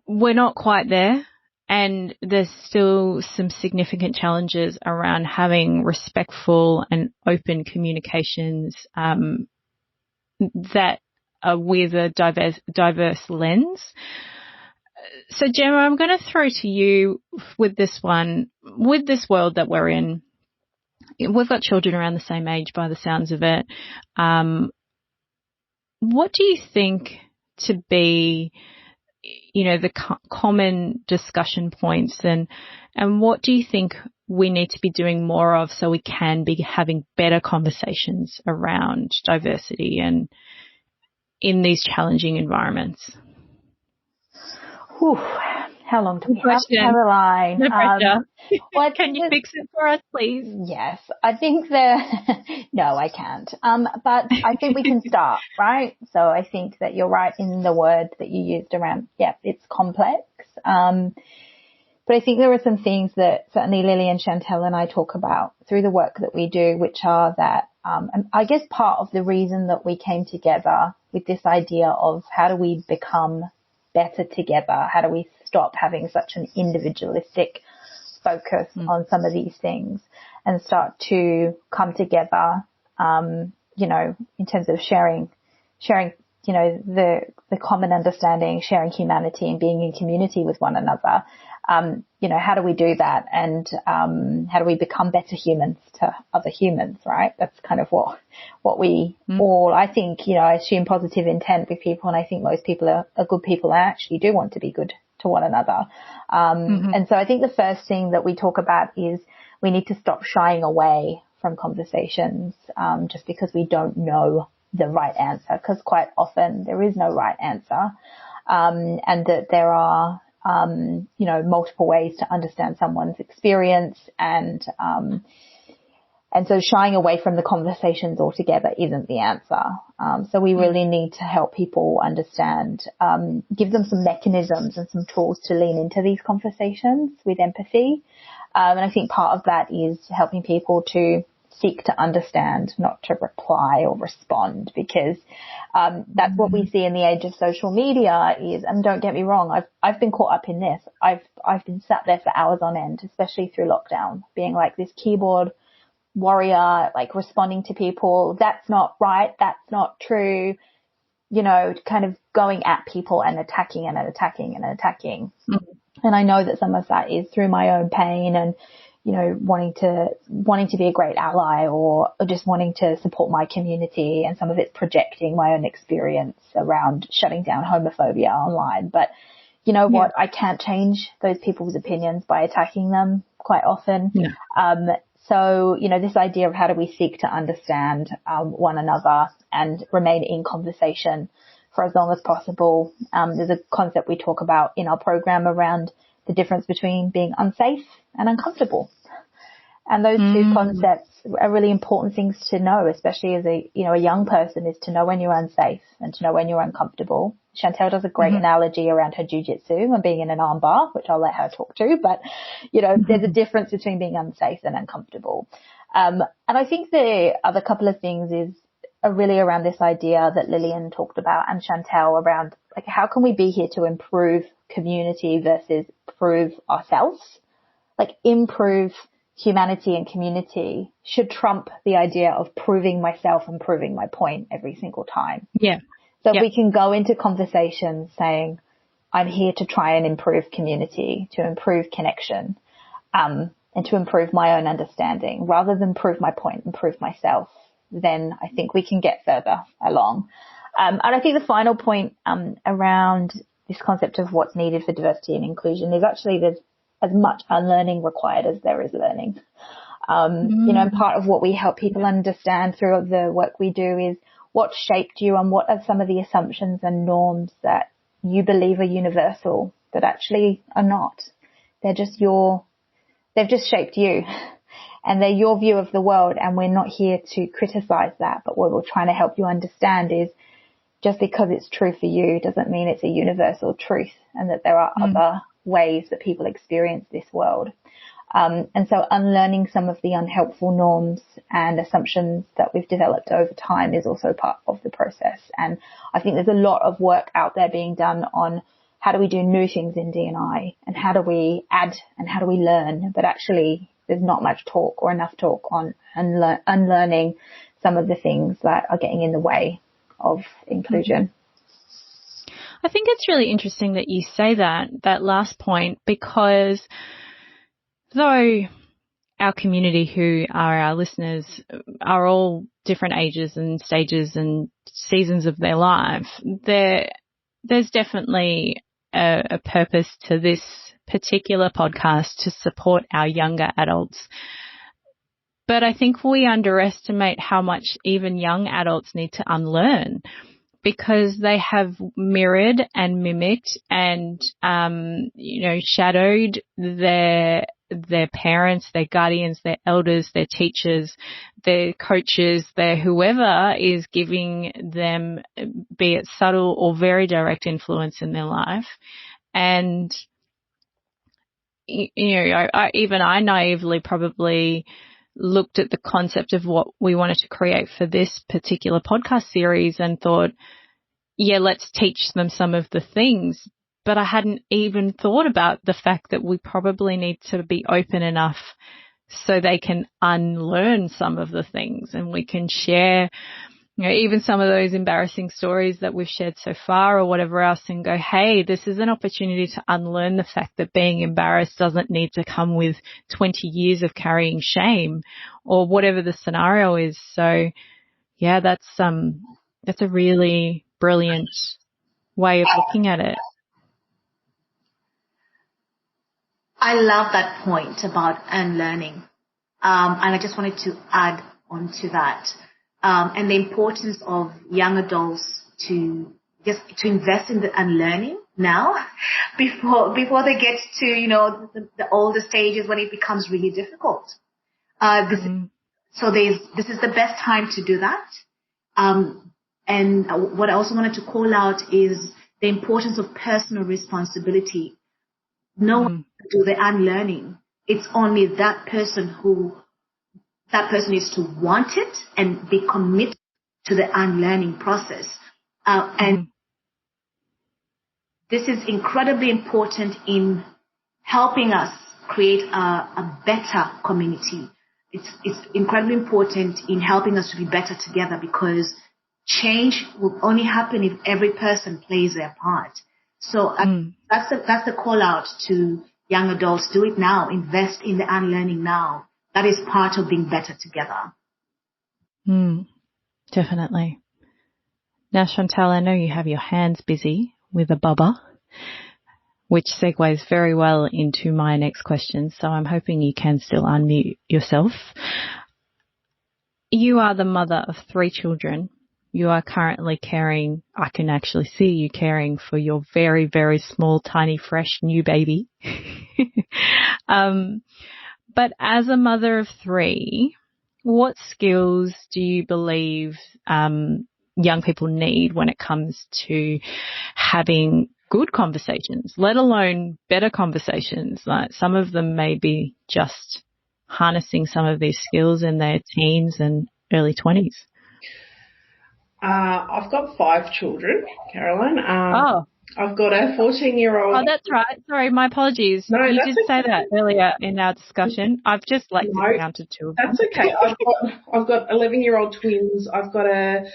we're not quite there, and there's still some significant challenges around having respectful and open communications that are with a diverse lens. So, Gemma, I'm going to throw to you with this one. With this world that we're in, we've got children around the same age by the sounds of it. What do you think to be, the common discussion points, and what do you think we need to be doing more of so we can be having better conversations around diversity and in these challenging environments? How long do we have, Caroline? No pressure. Well, can you fix it for us, please? Yes, I think no, I can't. But I think we can start, right? So I think that you're right in the word that you used around, it's complex. But I think there are some things that certainly Lily and Chantel and I talk about through the work that we do, which are that, and I guess part of the reason that we came together with this idea of how do we become better together? How do we stop having such an individualistic focus on some of these things and start to come together, in terms of sharing, the common understanding, sharing humanity and being in community with one another. How do we do that? And, how do we become better humans to other humans, right? That's kind of what we all, I think, I assume positive intent with people. And I think most people are good people and actually do want to be good to one another. And so I think the first thing that we talk about is we need to stop shying away from conversations, just because we don't know the right answer, because quite often there is no right answer. And that there are, multiple ways to understand someone's experience, and so shying away from the conversations altogether isn't the answer. So we really need to help people understand, give them some mechanisms and some tools to lean into these conversations with empathy. And I think part of that is helping people to seek to understand, not to reply or respond, because that's what we see in the age of social media is, and don't get me wrong, I've been caught up in this. I've been sat there for hours on end, especially through lockdown, being like this keyboard warrior, like responding to people. That's not right. That's not true. Kind of going at people and attacking and attacking and attacking. And I know that some of that is through my own pain and, wanting to be a great ally or just wanting to support my community, and some of it's projecting my own experience around shutting down homophobia online. But you know what? I can't change those people's opinions by attacking them quite often. So, this idea of how do we seek to understand one another and remain in conversation for as long as possible. There's a concept we talk about in our program around the difference between being unsafe and uncomfortable. And those two concepts are really important things to know, especially as a young person, is to know when you're unsafe and to know when you're uncomfortable. Chantel does a great analogy around her jiu-jitsu and being in an arm bar, which I'll let her talk to. But, there's a difference between being unsafe and uncomfortable. And I think the other couple of things are really around this idea that Lillian talked about and Chantel around, like, how can we be here to improve community versus prove ourselves? Like, improve humanity and community should trump the idea of proving myself and proving my point every single time. So we can go into conversations saying, I'm here to try and improve community, to improve connection, and to improve my own understanding rather than prove my point and prove myself. Then I think we can get further along. And I think the final point around this concept of what's needed for diversity and inclusion is actually there's as much unlearning required as there is learning. And part of what we help people understand through the work we do is what shaped you and what are some of the assumptions and norms that you believe are universal that actually are not. They've just shaped you. And they're your view of the world, and we're not here to criticize that. But what we're trying to help you understand is just because it's true for you doesn't mean it's a universal truth, and that there are other ways that people experience this world. And so unlearning some of the unhelpful norms and assumptions that we've developed over time is also part of the process. And I think there's a lot of work out there being done on how do we do new things in D&I, and how do we add and how do we learn, but actually there's not much talk or enough talk on unlearning some of the things that are getting in the way of inclusion. I think it's really interesting that you say that last point, because though our community who are our listeners are all different ages and stages and seasons of their life, there's definitely a purpose to this particular podcast to support our younger adults. But I think we underestimate how much even young adults need to unlearn, because they have mirrored and mimicked and, shadowed their parents, their guardians, their elders, their teachers, their coaches, their whoever is giving them, be it subtle or very direct influence in their life. And, I naively probably looked at the concept of what we wanted to create for this particular podcast series and thought, yeah, let's teach them some of the things. But I hadn't even thought about the fact that we probably need to be open enough so they can unlearn some of the things, and we can share, even some of those embarrassing stories that we've shared so far or whatever else, and go, hey, this is an opportunity to unlearn the fact that being embarrassed doesn't need to come with 20 years of carrying shame or whatever the scenario is. So yeah, that's a really brilliant way of looking at it. I love that point about unlearning. And I just wanted to add on to that. And the importance of young adults to invest in the unlearning now before they get to, the older stages when it becomes really difficult. So this is the best time to do that. And what I also wanted to call out is the importance of personal responsibility. No one can do the unlearning. It's only that person is to want it and be committed to the unlearning process. And this is incredibly important in helping us create a better community. It's incredibly important in helping us to be better together, because change will only happen if every person plays their part. So that's the call out to young adults. Do it now. Invest in the unlearning now. That is part of being better together. Definitely. Now, Chantal, I know you have your hands busy with a bubba, which segues very well into my next question. So I'm hoping you can still unmute yourself. You are the mother of 3 children. You are currently caring, I can actually see you caring for your very, very small, tiny, fresh new baby. But as a mother of 3, what skills do you believe young people need when it comes to having good conversations, let alone better conversations? Like, some of them may be just harnessing some of these skills in their teens and early 20s. I've got 5 children, Caroline. I've got a 14-year-old. Oh, that's right. Sorry, my apologies. No, you did say that earlier in our discussion. I've just counted 2 of them. That's okay. I've got 11-year-old twins. I've got a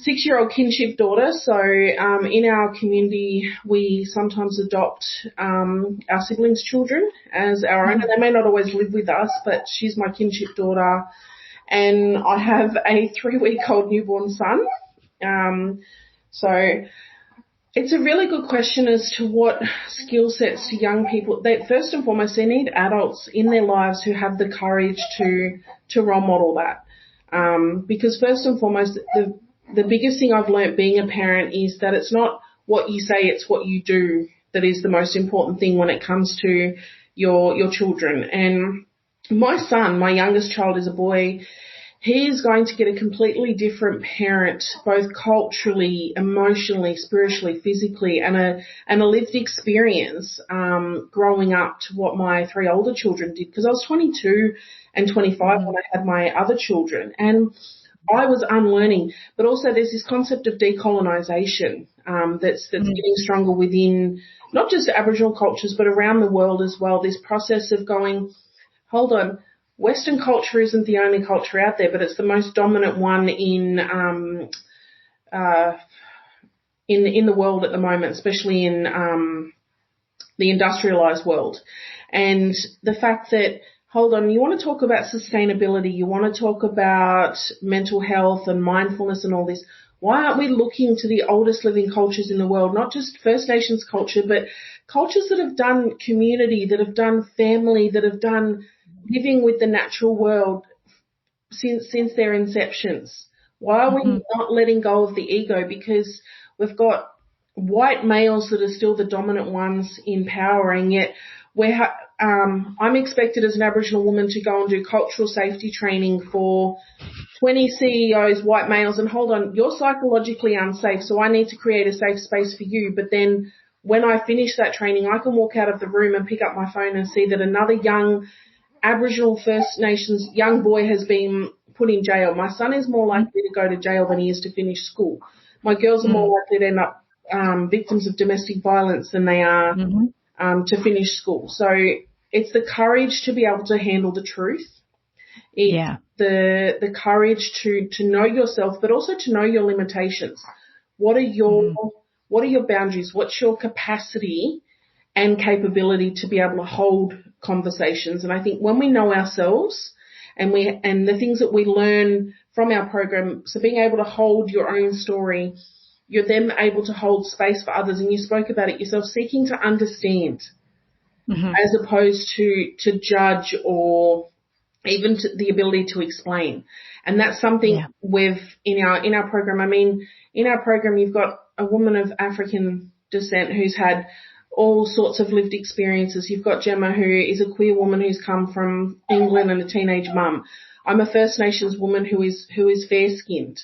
6-year-old kinship daughter. So in our community, we sometimes adopt our siblings' children as our own. And they may not always live with us, but she's my kinship daughter. And I have a 3-week-old newborn son. So it's a really good question as to what skill sets to young people. First and foremost, they need adults in their lives who have the courage to role model that. Because first and foremost, the biggest thing I've learnt being a parent is that it's not what you say, it's what you do that is the most important thing when it comes to your children. And my son, my youngest child, is a boy. He is going to get a completely different parent, both culturally, emotionally, spiritually, physically, and a lived experience growing up to what my 3 older children did. Because I was 22 and 25 when I had my other children, and I was unlearning. But also there's this concept of decolonization that's getting stronger within not just Aboriginal cultures but around the world as well. This process of going, hold on, Western culture isn't the only culture out there, but it's the most dominant one in the world at the moment, especially in the industrialized world. And the fact that, hold on, you want to talk about sustainability, you want to talk about mental health and mindfulness and all this. Why aren't we looking to the oldest living cultures in the world, not just First Nations culture, but cultures that have done community, that have done family, that have done living with the natural world since their inceptions? Why are we not letting go of the ego? Because we've got white males that are still the dominant ones in power, and yet I'm expected as an Aboriginal woman to go and do cultural safety training for 20 CEOs, white males, and hold on, you're psychologically unsafe, so I need to create a safe space for you. But then when I finish that training, I can walk out of the room and pick up my phone and see that another young Aboriginal First Nations young boy has been put in jail. My son is more likely to go to jail than he is to finish school. My girls are more likely to end up victims of domestic violence than they are to finish school. So it's the courage to be able to handle the truth. It's the courage to know yourself, but also to know your limitations. What are your boundaries? What's your capacity and capability to be able to hold conversations? And I think when we know ourselves and the things that we learn from our program, so being able to hold your own story, you're then able to hold space for others. And you spoke about it yourself, seeking to understand as opposed to judge or even to the ability to explain. And that's something in our program. I mean, in our program, you've got a woman of African descent who's had all sorts of lived experiences. You've got Gemma, who is a queer woman who's come from England and a teenage mum. I'm a First Nations woman who is fair-skinned.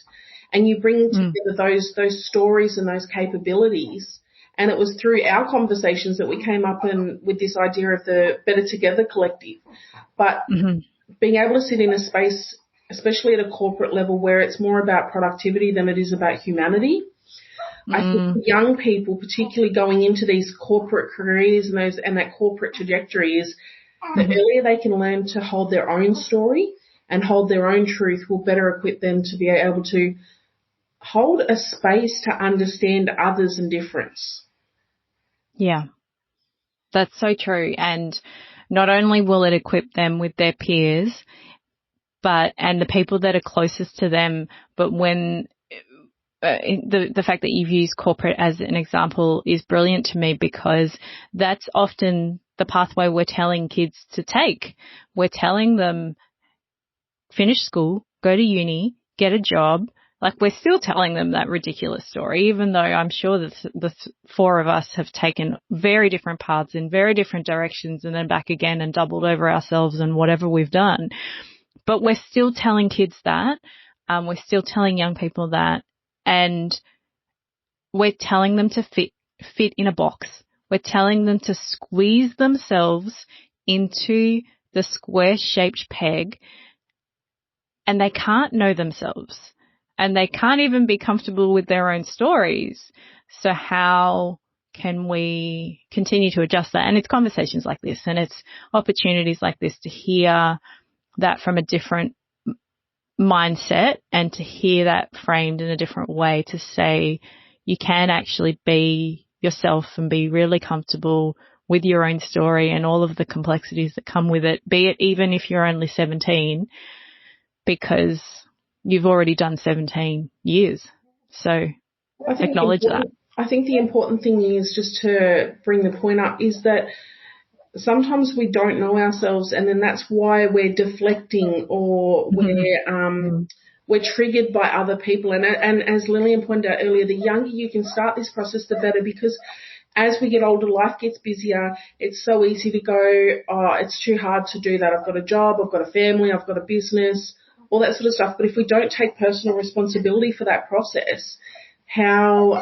And you bring together those stories and those capabilities. And it was through our conversations that we came up with this idea of the Better Together Collective. But being able to sit in a space, especially at a corporate level, where it's more about productivity than it is about humanity. I think young people, particularly going into these corporate careers and that corporate trajectory, is the earlier they can learn to hold their own story and hold their own truth, will better equip them to be able to hold a space to understand others and difference. Yeah, that's so true. And not only will it equip them with their peers, and the people that are closest to them, but when the fact that you've used corporate as an example is brilliant to me, because that's often the pathway we're telling kids to take. We're telling them, finish school, go to uni, get a job. Like, we're still telling them that ridiculous story, even though I'm sure that the four of us have taken very different paths in very different directions and then back again and doubled over ourselves and whatever we've done. But we're still telling kids that. We're still telling young people that. And we're telling them to fit in a box. We're telling them to squeeze themselves into the square-shaped peg, and they can't know themselves. And they can't even be comfortable with their own stories. So how can we continue to adjust that? And it's conversations like this, and it's opportunities like this to hear that from a different mindset and to hear that framed in a different way, to say you can actually be yourself and be really comfortable with your own story and all of the complexities that come with it, be it even if you're only 17, because you've already done 17 years. So acknowledge that. I think the important thing is, just to bring the point up, is that sometimes we don't know ourselves, and then that's why we're deflecting or we're triggered by other people. And as Lillian pointed out earlier, the younger you can start this process, the better, because as we get older, life gets busier. It's so easy to go, oh, it's too hard to do that. I've got a job, I've got a family, I've got a business, all that sort of stuff. But if we don't take personal responsibility for that process, how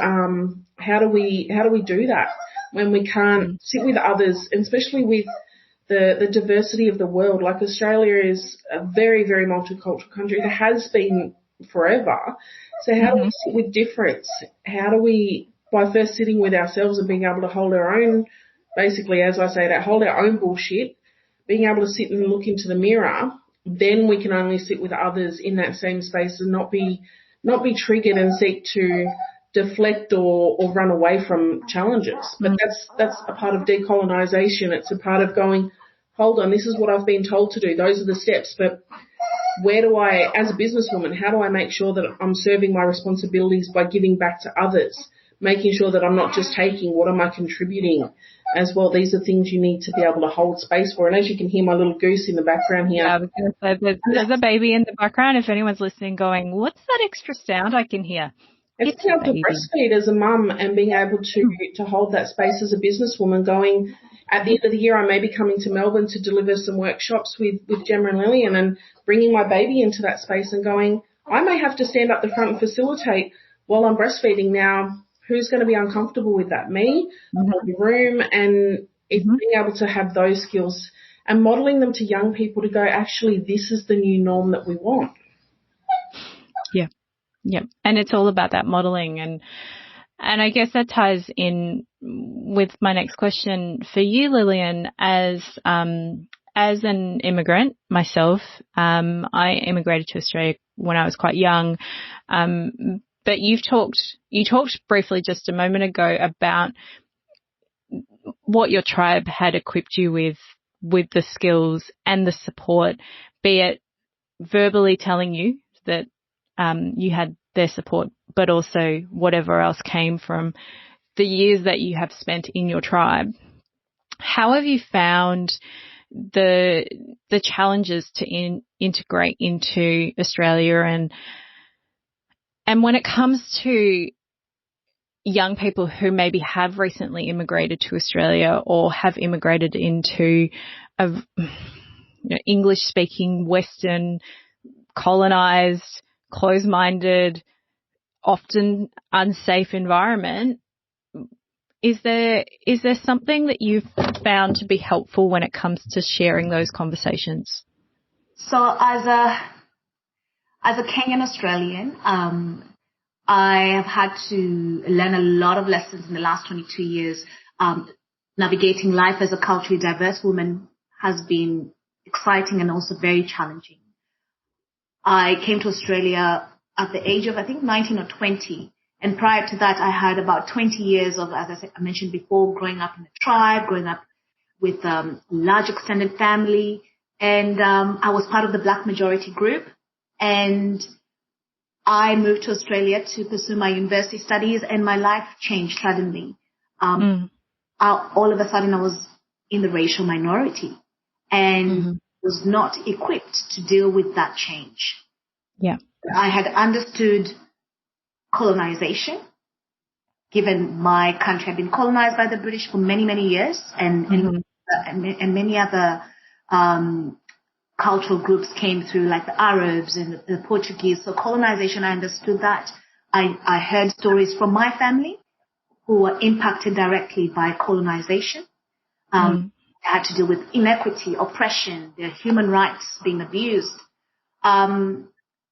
do we do that when we can't sit with others, and especially with the diversity of the world? Like, Australia is a very, very multicultural country. It has been forever. So how do we sit with difference? How do we, by first sitting with ourselves and being able to hold our own, basically, as I say, that hold our own bullshit, being able to sit and look into the mirror, then we can only sit with others in that same space and not be triggered and seek to deflect or run away from challenges. But that's a part of decolonisation. It's a part of going, hold on, this is what I've been told to do. Those are the steps. But where do I, as a businesswoman, how do I make sure that I'm serving my responsibilities by giving back to others, making sure that I'm not just taking, what am I contributing? as well. These are things you need to be able to hold space for. And as you can hear my little goose in the background here. Yeah, I was going to say, there's a baby in the background. If anyone's listening going, what's that extra sound I can hear? It's being able to breastfeed as a mum and being able to hold that space as a businesswoman, going at the end of the year I may be coming to Melbourne to deliver some workshops with Gemma and Lillian and bringing my baby into that space and going, I may have to stand up the front and facilitate while I'm breastfeeding. Now, who's going to be uncomfortable with that? Me, the room, and it's being able to have those skills and modelling them to young people to go, actually, this is the new norm that we want. Yeah. Yeah. And it's all about that modelling. And I guess that ties in with my next question for you, Lillian, as an immigrant myself. I immigrated to Australia when I was quite young. But you talked briefly just a moment ago about what your tribe had equipped you with the skills and the support, be it verbally telling you that you had their support, but also whatever else came from the years that you have spent in your tribe. How have you found the challenges to integrate into Australia, and when it comes to young people who maybe have recently immigrated to Australia or have immigrated into a English-speaking, Western, colonised, closed-minded, often unsafe environment, is there something that you've found to be helpful when it comes to sharing those conversations? So as a Kenyan Australian, I have had to learn a lot of lessons in the last 22 years. Navigating life as a culturally diverse woman has been exciting and also very challenging. I came to Australia at the age of, I think, 19 or 20. And prior to that, I had about 20 years of, as I mentioned before, growing up in a tribe, growing up with a large extended family. And I was part of the Black majority group. And I moved to Australia to pursue my university studies, and my life changed suddenly. All of a sudden, I was in the racial minority and was not equipped to deal with that change. Yeah. I had understood colonization, given my country had been colonized by the British for many, many years, and many other cultural groups came through, like the Arabs and the Portuguese. So colonization, I understood that. I heard stories from my family who were impacted directly by colonization. They had to deal with inequity, oppression, their human rights being abused.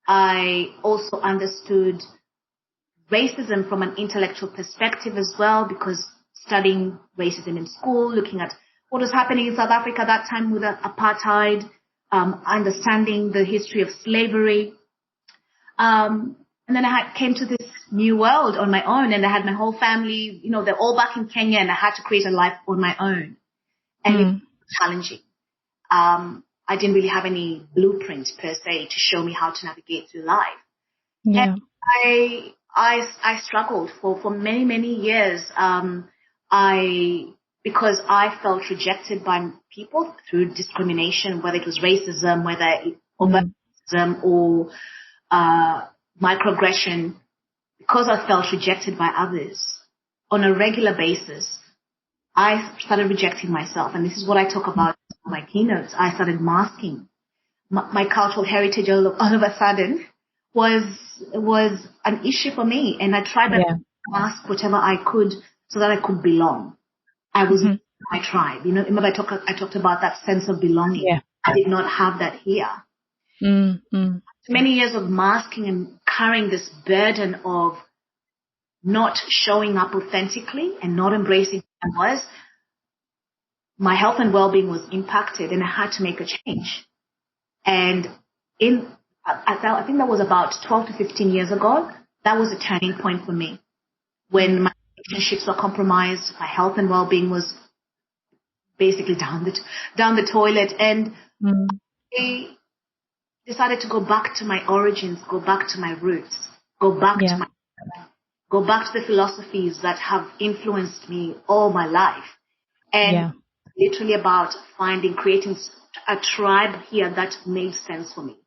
I also understood racism from an intellectual perspective as well, because studying racism in school, looking at what was happening in South Africa at that time with apartheid, understanding the history of slavery. And then I came to this new world on my own, and I had my whole family, they're all back in Kenya, and I had to create a life on my own. And it was challenging. I didn't really have any blueprint per se to show me how to navigate through life. Yeah. And I struggled for many, many years. Because I felt rejected by people through discrimination, whether it was racism, whether it was racism or microaggression, because I felt rejected by others on a regular basis, I started rejecting myself. And this is what I talk about in my keynotes. I started masking. My cultural heritage all of a sudden was an issue for me. And I tried to mask whatever I could so that I could belong. I was in my tribe. Remember I talked about that sense of belonging. Yeah. I did not have that here. Many years of masking and carrying this burden of not showing up authentically and not embracing who I was. My health and well-being was impacted, and I had to make a change. And I think that was about 12 to 15 years ago. That was a turning point for me, when my relationships were compromised, my health and well-being was basically down the toilet, and I decided to go back to my origins, go back to my roots, go back to the philosophies that have influenced me all my life. And literally about creating a tribe here that made sense for me.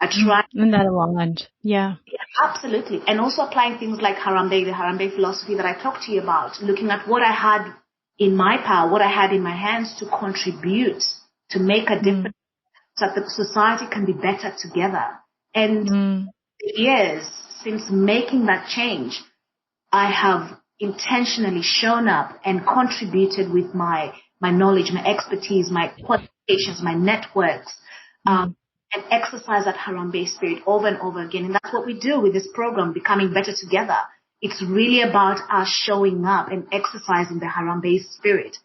A tribe. And that aligned. Yeah, absolutely. And also applying things like Harambe, the Harambe philosophy that I talked to you about, looking at what I had in my power, what I had in my hands to contribute, to make a difference, so that the society can be better together. And years since making that change, I have intentionally shown up and contributed with my knowledge, my expertise, my qualifications, my networks, and exercise that Harambe spirit over and over again. And that's what we do with this program, Becoming Better Together. It's really about us showing up and exercising the Harambe spirit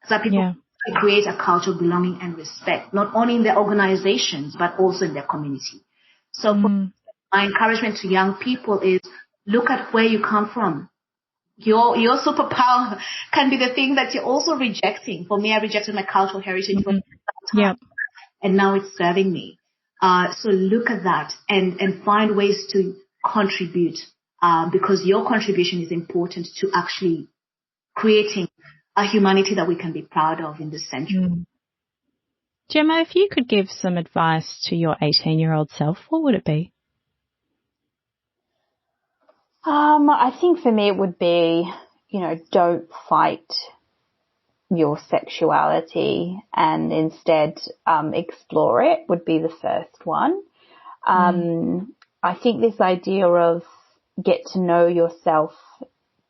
so that people create a culture of belonging and respect, not only in their organizations, but also in their community. So my encouragement to young people is look at where you come from. Your superpower can be the thing that you're also rejecting. For me, I rejected my cultural heritage for some time, and now it's serving me. So look at that and find ways to contribute, because your contribution is important to actually creating a humanity that we can be proud of in this century. Gemma, if you could give some advice to your 18-year-old self, what would it be? I think for me it would be, don't fight your sexuality and instead explore it would be the first one. I think this idea of get to know yourself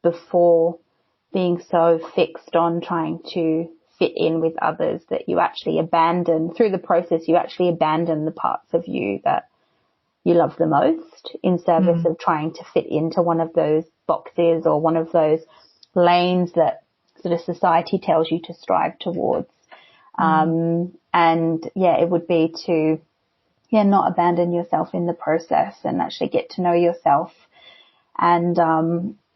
before being so fixed on trying to fit in with others that you actually abandon, through the process, you actually abandon the parts of you that you love the most in service of trying to fit into one of those boxes or one of those lanes that sort of society tells you to strive towards. It would be to, not abandon yourself in the process and actually get to know yourself. And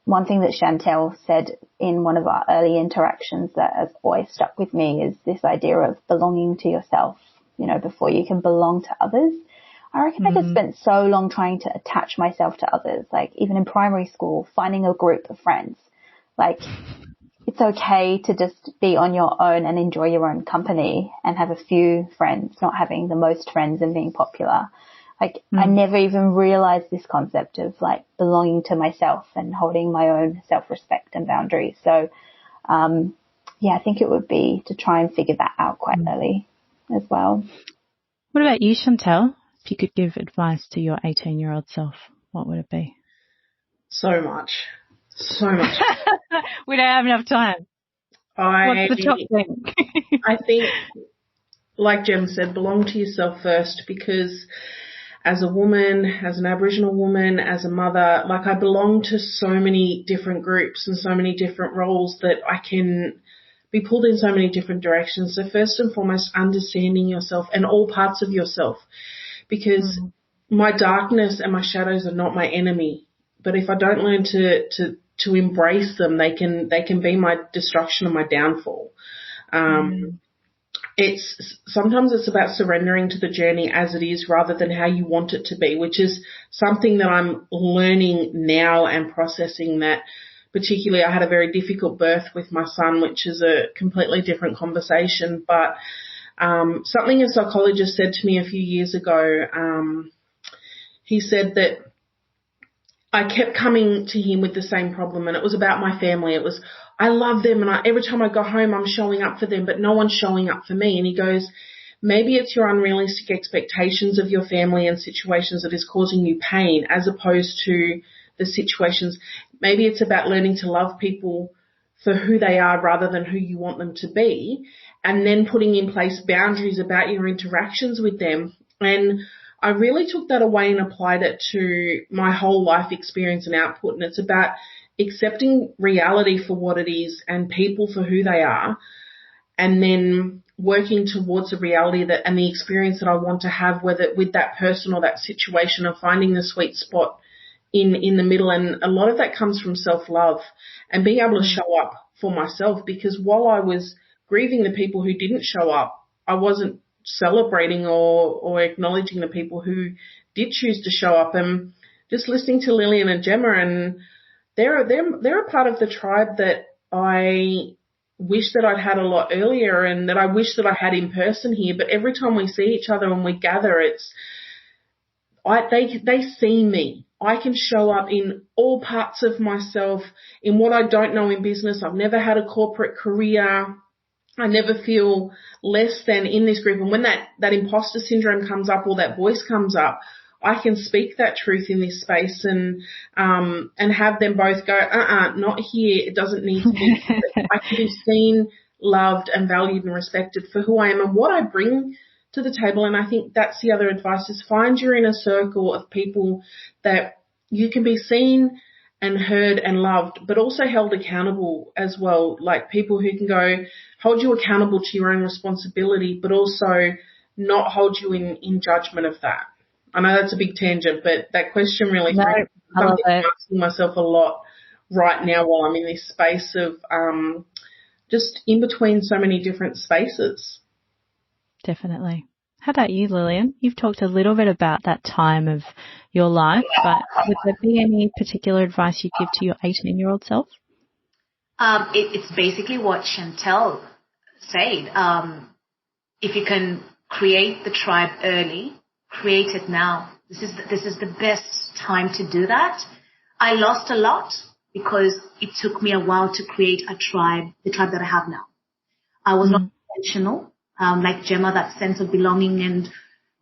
one thing that Chantel said in one of our early interactions that has always stuck with me is this idea of belonging to yourself, before you can belong to others. I reckon I just spent so long trying to attach myself to others, like even in primary school, finding a group of friends. Like, it's okay to just be on your own and enjoy your own company and have a few friends, not having the most friends and being popular. Like, I never even realized this concept of like belonging to myself and holding my own self-respect and boundaries. So, I think it would be to try and figure that out quite early as well. What about you, Chantel? If you could give advice to your 18-year-old self, what would it be? So much. We don't have enough time. What's the top thing? I think, like Jem said, belong to yourself first, because as a woman, as an Aboriginal woman, as a mother, like I belong to so many different groups and so many different roles that I can be pulled in so many different directions. So first and foremost, understanding yourself and all parts of yourself, because my darkness and my shadows are not my enemy. But if I don't learn to embrace them, they can be my destruction and my downfall. Sometimes it's about surrendering to the journey as it is rather than how you want it to be, which is something that I'm learning now and processing. That particularly I had a very difficult birth with my son, which is a completely different conversation. But something a psychologist said to me a few years ago, he said that I kept coming to him with the same problem, and it was about my family. It was, I love them, and every time I go home, I'm showing up for them, but no one's showing up for me. And he goes, maybe it's your unrealistic expectations of your family and situations that is causing you pain, as opposed to the situations. Maybe it's about learning to love people for who they are rather than who you want them to be, and then putting in place boundaries about your interactions with them. And I really took that away and applied it to my whole life experience and output. And it's about accepting reality for what it is and people for who they are, and then working towards a reality that and the experience that I want to have, whether with that person or that situation, of finding the sweet spot in the middle. And a lot of that comes from self-love and being able to show up for myself, because while I was grieving the people who didn't show up, I wasn't celebrating or acknowledging the people who did choose to show up. And just listening to Lillian and Gemma, and they're a part of the tribe that I wish that I'd had a lot earlier, and that I wish that I had in person here. But every time we see each other and we gather, they see me. I can show up in all parts of myself, in what I don't know in business. I've never had a corporate career. I never feel less than in this group. And when that imposter syndrome comes up, or that voice comes up, I can speak that truth in this space and have them both go, not here. It doesn't need to be. I can be seen, loved and valued and respected for who I am and what I bring to the table. And I think that's the other advice, is find your inner circle of people that you can be seen and heard and loved, but also held accountable as well. Like people who can hold you accountable to your own responsibility, but also not hold you in judgment of that. I know that's a big tangent, but that question really I love it. I'm asking myself a lot right now while I'm in this space of just in between so many different spaces. Definitely. How about you, Lillian? You've talked a little bit about that time of your life, but would there be any particular advice you'd give to your 18-year-old self? It's basically what Chantel said. If you can create the tribe early, create it now. This is the best time to do that. I lost a lot because it took me a while to create the tribe that I have now. I was not intentional. Like Gemma, that sense of belonging and,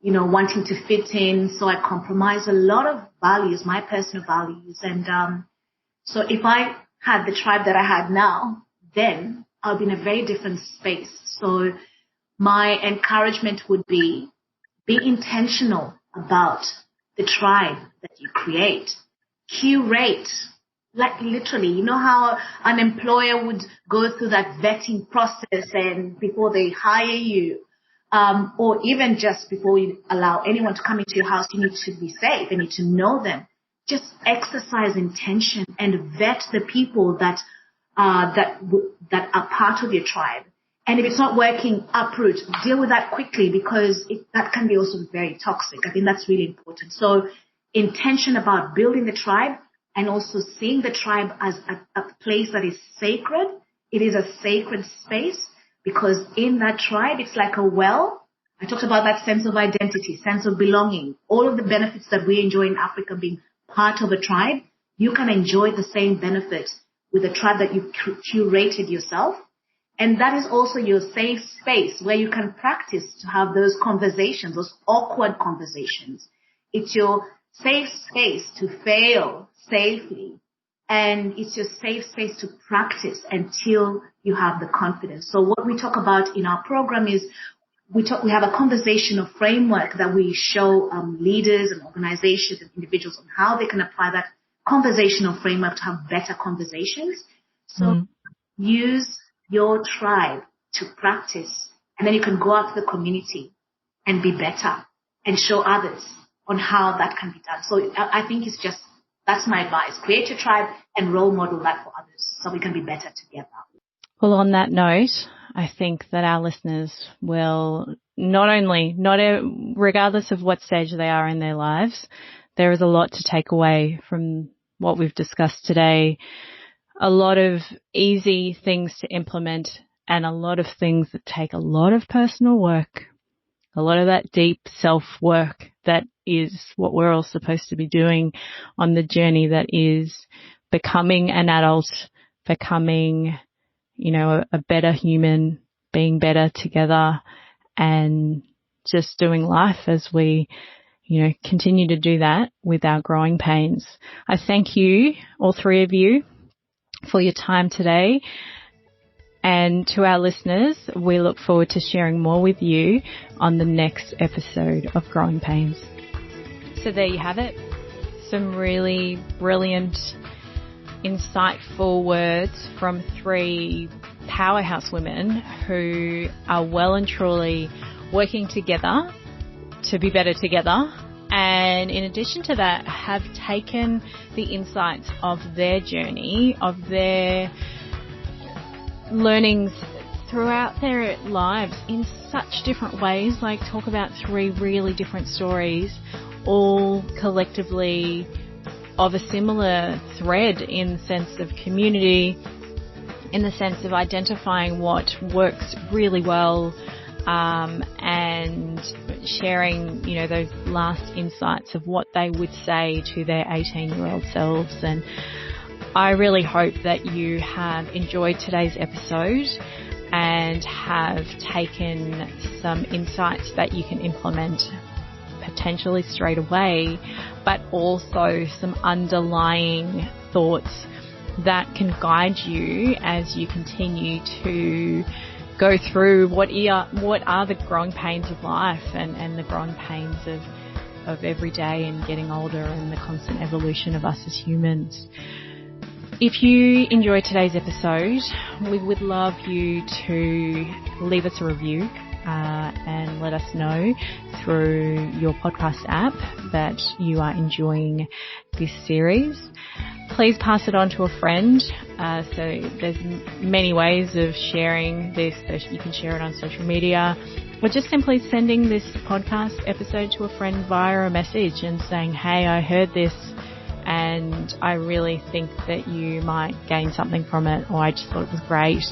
wanting to fit in. So I compromised a lot of values, my personal values. And so if I had the tribe that I had now, then I'll be in a very different space. So my encouragement would be intentional about the tribe that you create. Curate. Like literally, you know how an employer would go through that vetting process and before they hire you, or even just before you allow anyone to come into your house, you need to be safe. You need to know them. Just exercise intention and vet the people that are part of your tribe. And if it's not working, uproot. Deal with that quickly because that can be also very toxic. I think that's really important. So intention about building the tribe. And also seeing the tribe as a place that is sacred. It is a sacred space because in that tribe, it's like a well. I talked about that sense of identity, sense of belonging, all of the benefits that we enjoy in Africa being part of a tribe. You can enjoy the same benefits with a tribe that you curated yourself. And that is also your safe space where you can practice to have those conversations, those awkward conversations. It's your safe space to fail safely, and it's your safe space to practice until you have the confidence. So what we talk about in our program is we have a conversational framework that we show leaders and organizations and individuals on how they can apply that conversational framework to have better conversations. So use your tribe to practice, and then you can go out to the community and be better and show others on how that can be done. So I think that's my advice. Create your tribe and role model that for others so we can be better together. Well, on that note, I think that our listeners will regardless of what stage they are in their lives, there is a lot to take away from what we've discussed today. A lot of easy things to implement and a lot of things that take a lot of personal work. A lot of that deep self-work that is what we're all supposed to be doing on the journey that is becoming an adult, becoming, a better human, being better together and just doing life as we, continue to do that with our growing pains. I thank you, all three of you, for your time today. And to our listeners, we look forward to sharing more with you on the next episode of Growing Pains. So there you have it. Some really brilliant, insightful words from three powerhouse women who are well and truly working together to be better together. And in addition to that, have taken the insights of their journey, of their learnings throughout their lives in such different ways, like talk about three really different stories, all collectively of a similar thread in the sense of community, in the sense of identifying what works really well, and sharing, you know, those last insights of what they would say to their 18-year-old selves. And I really hope that you have enjoyed today's episode and have taken some insights that you can implement potentially straight away, but also some underlying thoughts that can guide you as you continue to go through what are the growing pains of life and the growing pains of every day and getting older and the constant evolution of us as humans. If you enjoyed today's episode, we would love you to leave us a review and let us know through your podcast app that you are enjoying this series. Please pass it on to a friend. So there's many ways of sharing this. So you can share it on social media, or just simply sending this podcast episode to a friend via a message and saying, hey, I heard this and I really think that you might gain something from it, or I just thought it was great.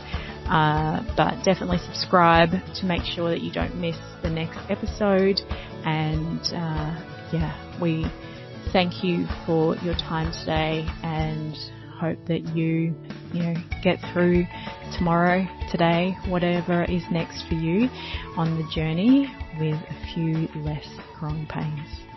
But definitely subscribe to make sure that you don't miss the next episode. And we thank you for your time today, and hope that you get through tomorrow, today, whatever is next for you on the journey with a few less growing pains.